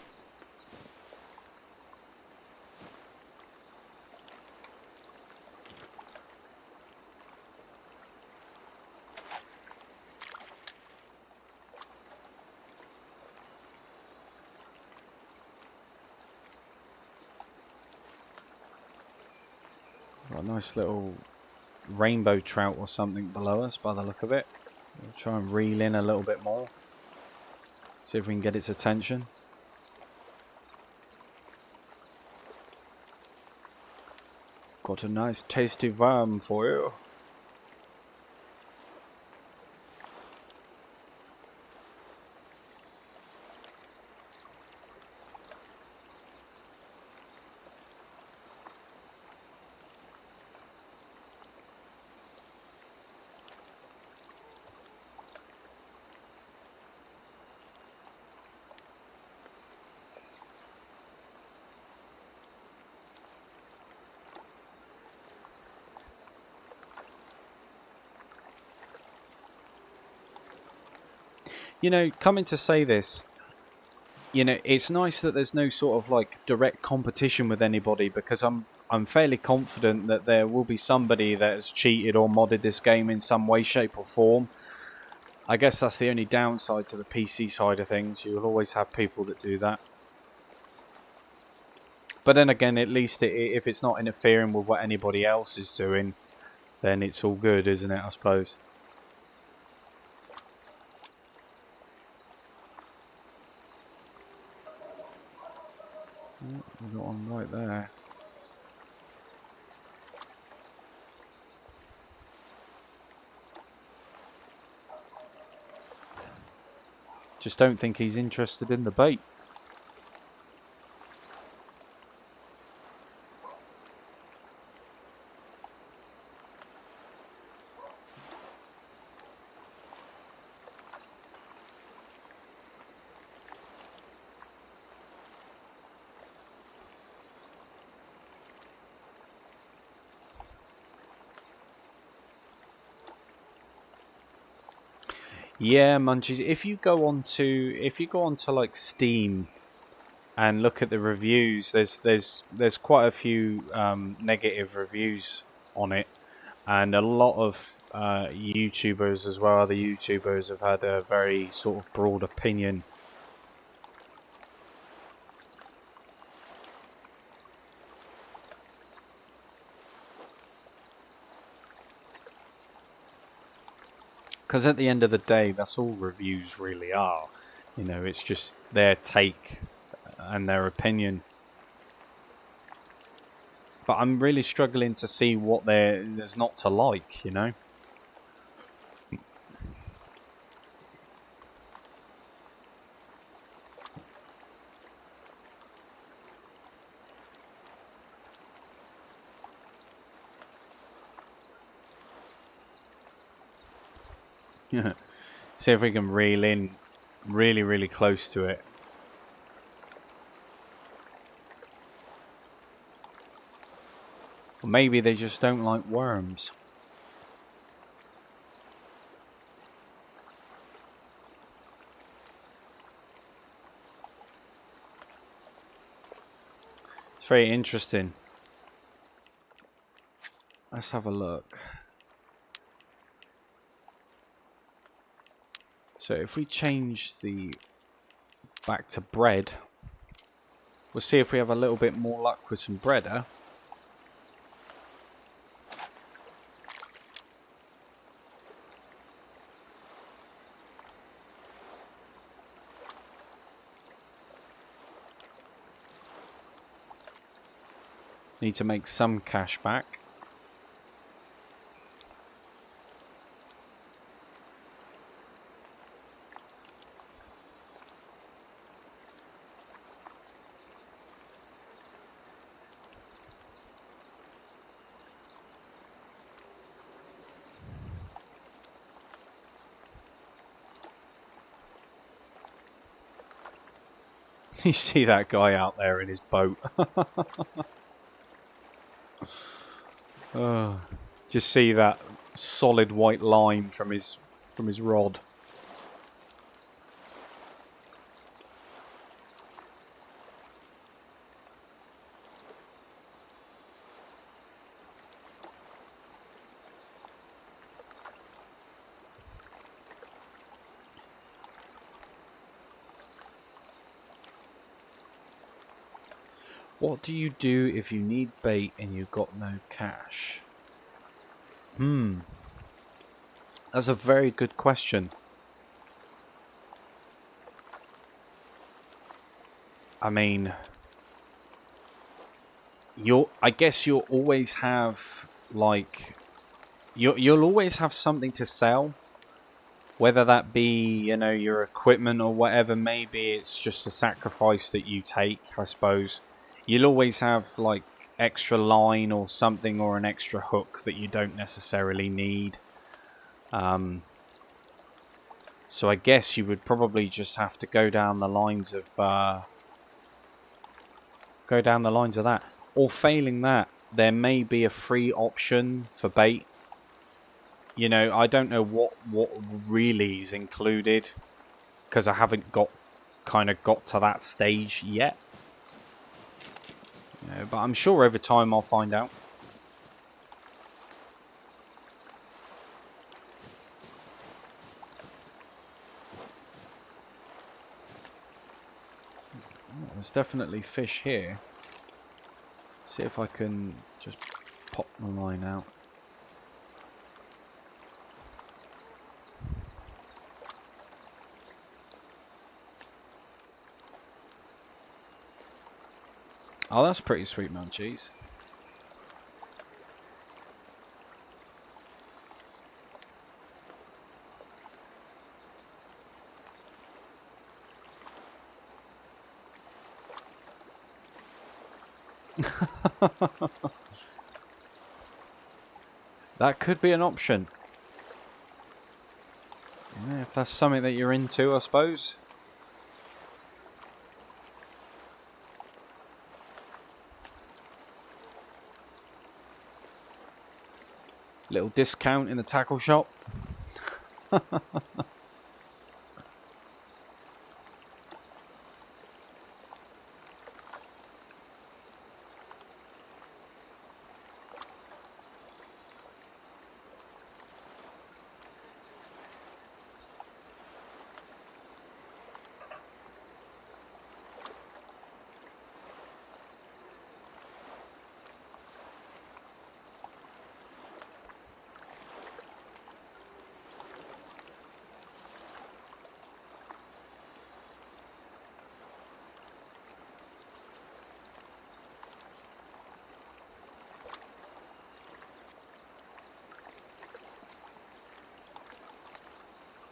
[SPEAKER 1] Got a nice little rainbow trout or something below us by the look of it. We'll try and reel in a little bit more. See if we can get its attention. Got a nice tasty worm for you. You know, coming to say this, you know, it's nice that there's no sort of like direct competition with anybody, because I'm fairly confident that there will be somebody that has cheated or modded this game in some way, shape or form. I guess that's the only downside to the PC side of things. You'll always have people that do that. But then again, at least if it's not interfering with what anybody else is doing, then it's all good, isn't it, I suppose? Oh, we got one right there. Just don't think he's interested in the bait. Yeah, Munchies. If you go onto like Steam and look at the reviews, there's quite a few negative reviews on it, and a lot of YouTubers as well. Other YouTubers have had a very sort of broad opinion. Because at the end of the day, that's all reviews really are. You know, it's just their take and their opinion. But I'm really struggling to see what there's not to like, you know? See if we can reel in really, really close to it. Or maybe they just don't like worms. It's very interesting. Let's have a look. So if we change the back to bread, we'll see if we have a little bit more luck with some bread, huh? Need to make some cash back. You see that guy out there in his boat. Just see that solid white line from his rod. What do you do if you need bait and you've got no cash? That's a very good question. I mean, I guess you'll always have, like, you'll always have something to sell. Whether that be, you know, your equipment or whatever, maybe it's just a sacrifice that you take, I suppose. You'll always have, like, extra line or something, or an extra hook that you don't necessarily need. So I guess you would probably just have to go down the lines of that. Or failing that, there may be a free option for bait. You know, I don't know what really is included, because I haven't got to that stage yet. You know, but I'm sure over time I'll find out. Oh, there's definitely fish here. See if I can just pop the line out. Oh, that's pretty sweet, munchies. That could be an option. Yeah, if that's something that you're into, I suppose. Little discount in the tackle shop.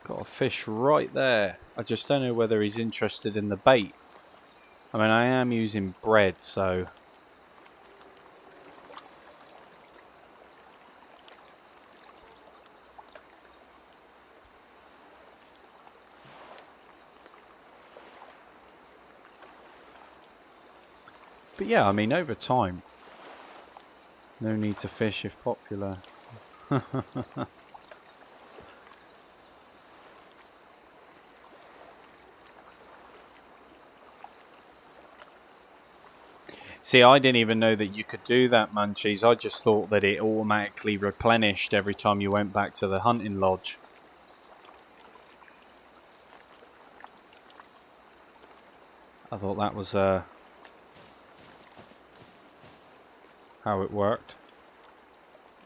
[SPEAKER 1] Got a fish right there. I just don't know whether he's interested in the bait. I mean, I am using bread, so... But yeah, I mean, over time, no need to fish if popular. See, I didn't even know that you could do that, Munchies. I just thought that it automatically replenished every time you went back to the hunting lodge. I thought that was how it worked.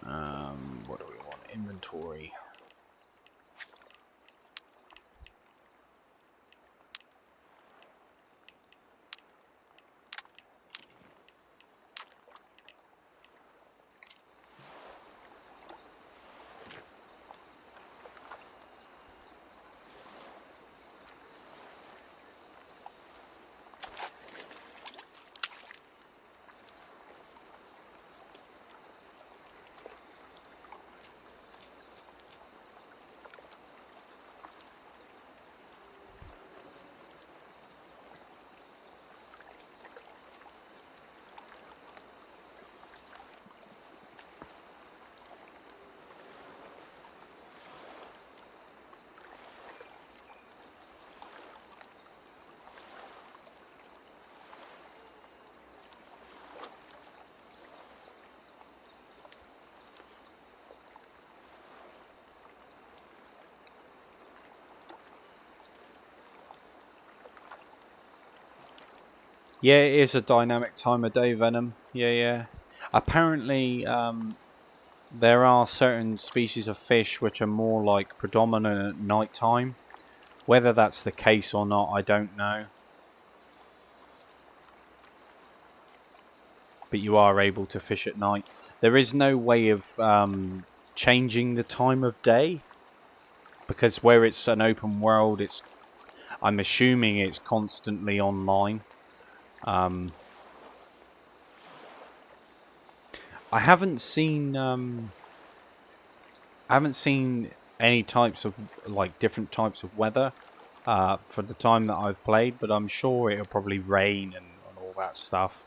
[SPEAKER 1] What do we want? Inventory. Yeah, it is a dynamic time of day, Venom. Yeah, yeah. Apparently, there are certain species of fish which are more like predominant at night time. Whether that's the case or not, I don't know. But you are able to fish at night. There is no way of changing the time of day because where it's an open world, I'm assuming it's constantly online. I haven't seen any types of like different types of weather for the time that I've played, but I'm sure it'll probably rain and all that stuff.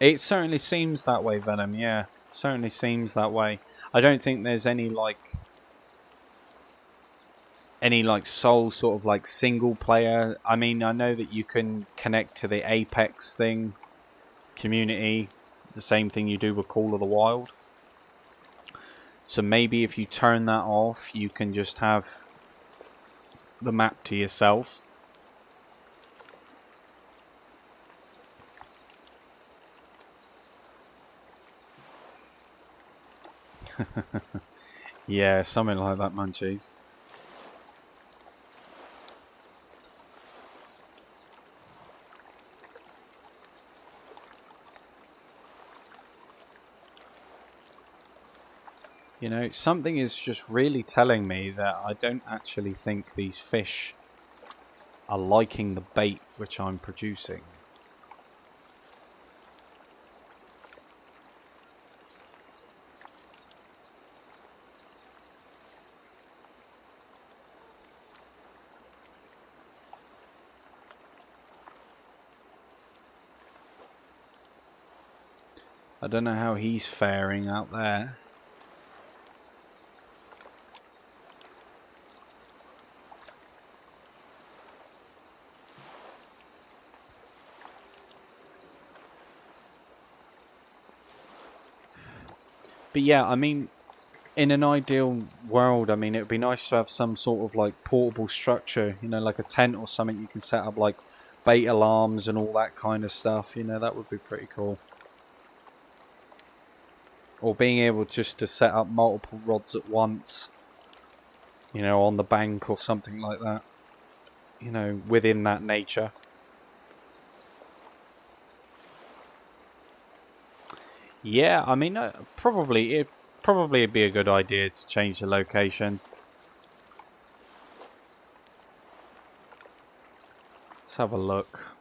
[SPEAKER 1] It certainly seems that way, Venom. Yeah, certainly seems that way. I don't think there's any sole sort of like single player. I mean, I know that you can connect to the Apex thing, community, the same thing you do with Call of the Wild. So maybe if you turn that off, you can just have the map to yourself. Yeah, something like that, Munchies. You know, something is just really telling me that I don't actually think these fish are liking the bait which I'm producing. I don't know how he's faring out there. But yeah, I mean, in an ideal world, I mean, it would be nice to have some sort of like portable structure, you know, like a tent or something you can set up like bait alarms and all that kind of stuff, you know, that would be pretty cool. Or being able just to set up multiple rods at once, you know, on the bank or something like that, you know, within that nature. Yeah, I mean, probably it'd be a good idea to change the location. Let's have a look.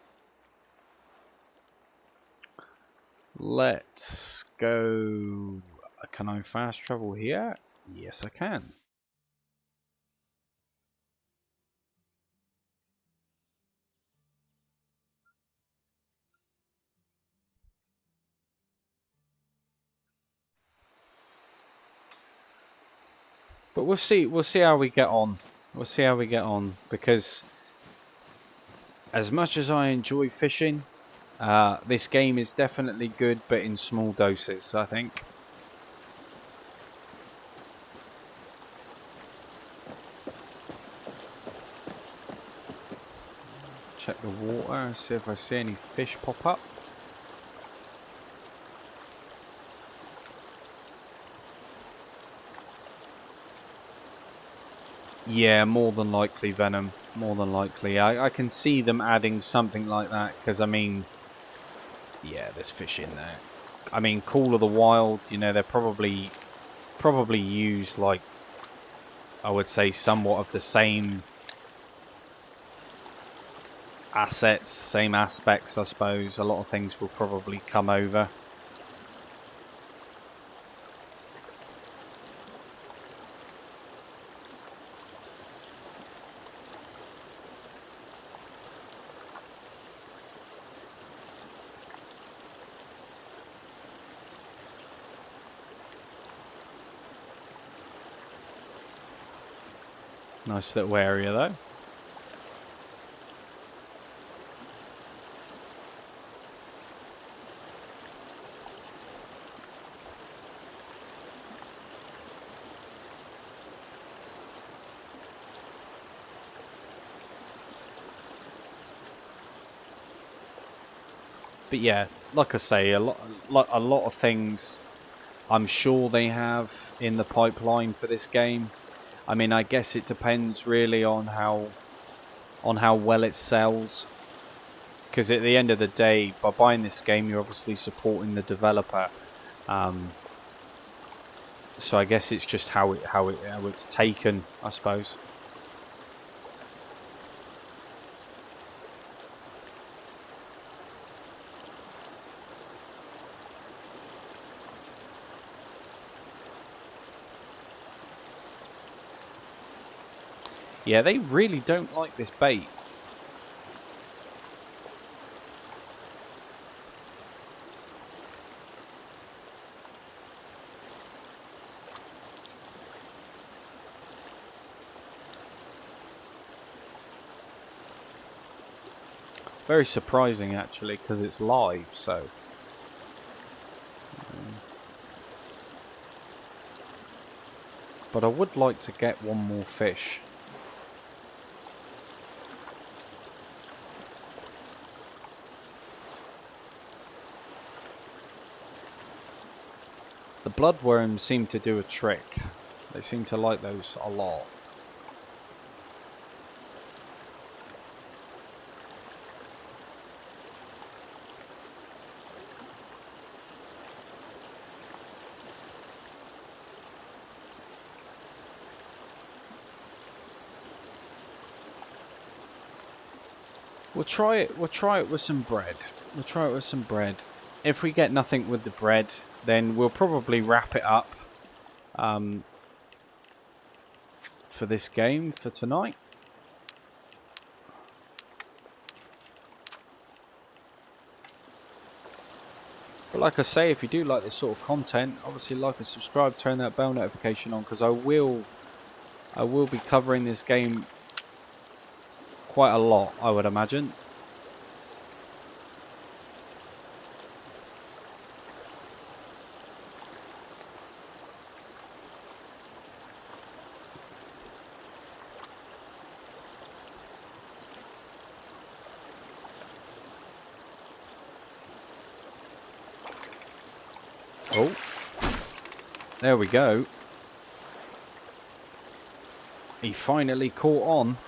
[SPEAKER 1] Let's go. Can I fast travel here? Yes, I can. But we'll see. We'll see how we get on. We'll see how we get on because as much as I enjoy fishing, this game is definitely good, but in small doses, I think. Check the water and see if I see any fish pop up. Yeah, more than likely, Venom. More than likely. I can see them adding something like that, because, I mean, yeah, there's fish in there. I mean, Call of the Wild, you know, they're probably use, like, I would say, somewhat of the same assets, same aspects, I suppose. A lot of things will probably come over. Nice little area though. But yeah, like I say, a lot of things I'm sure they have in the pipeline for this game. I mean, I guess it depends really on how well it sells. Because at the end of the day, by buying this game, you're obviously supporting the developer. So I guess it's just how it's taken, I suppose. Yeah, they really don't like this bait. Very surprising actually, because it's live, so. But I would like to get one more fish. The bloodworms seem to do a trick. They seem to like those a lot. We'll try it with some bread. We'll try it with some bread. If we get nothing with the bread, then we'll probably wrap it up for this game for tonight. But like I say, if you do like this sort of content, obviously like and subscribe, turn that bell notification on, because I will be covering this game quite a lot, I would imagine. Oh, there we go. He finally caught on.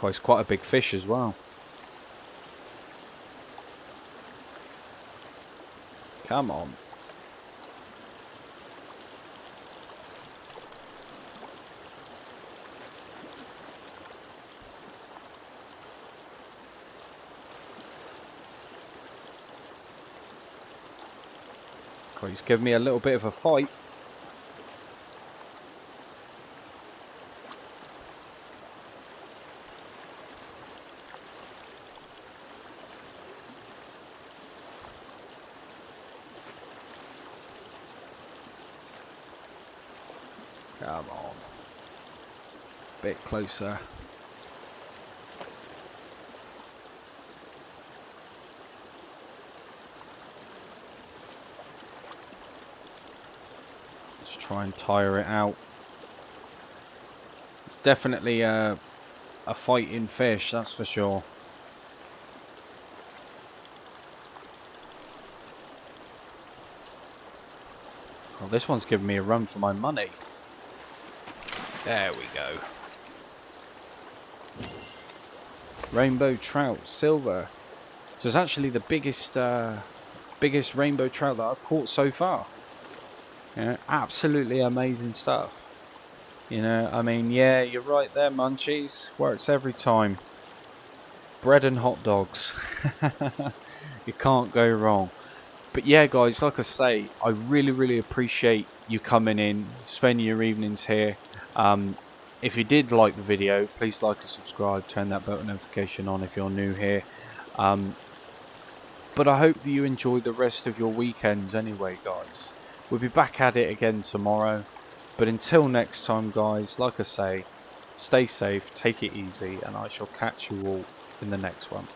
[SPEAKER 1] It's quite a big fish as well. Come on. He's giving me a little bit of a fight. Come on. Bit closer. Let's try and tire it out. It's definitely a fighting fish, that's for sure. Well, this one's giving me a run for my money. There we go. Rainbow trout, silver. So it's actually the biggest rainbow trout that I've caught so far. Yeah, absolutely amazing stuff. You know, I mean, yeah, you're right there, Munchies. Works every time. Bread and hot dogs. You can't go wrong. But yeah, guys, like I say, I really appreciate you coming in, spending your evenings here. If you did like the video, please like and subscribe, turn that bell notification on if you're new here. But I hope that you enjoy the rest of your weekends anyway, guys. We'll be back at it again tomorrow. But until next time, guys, like I say, stay safe, take it easy, and I shall catch you all in the next one.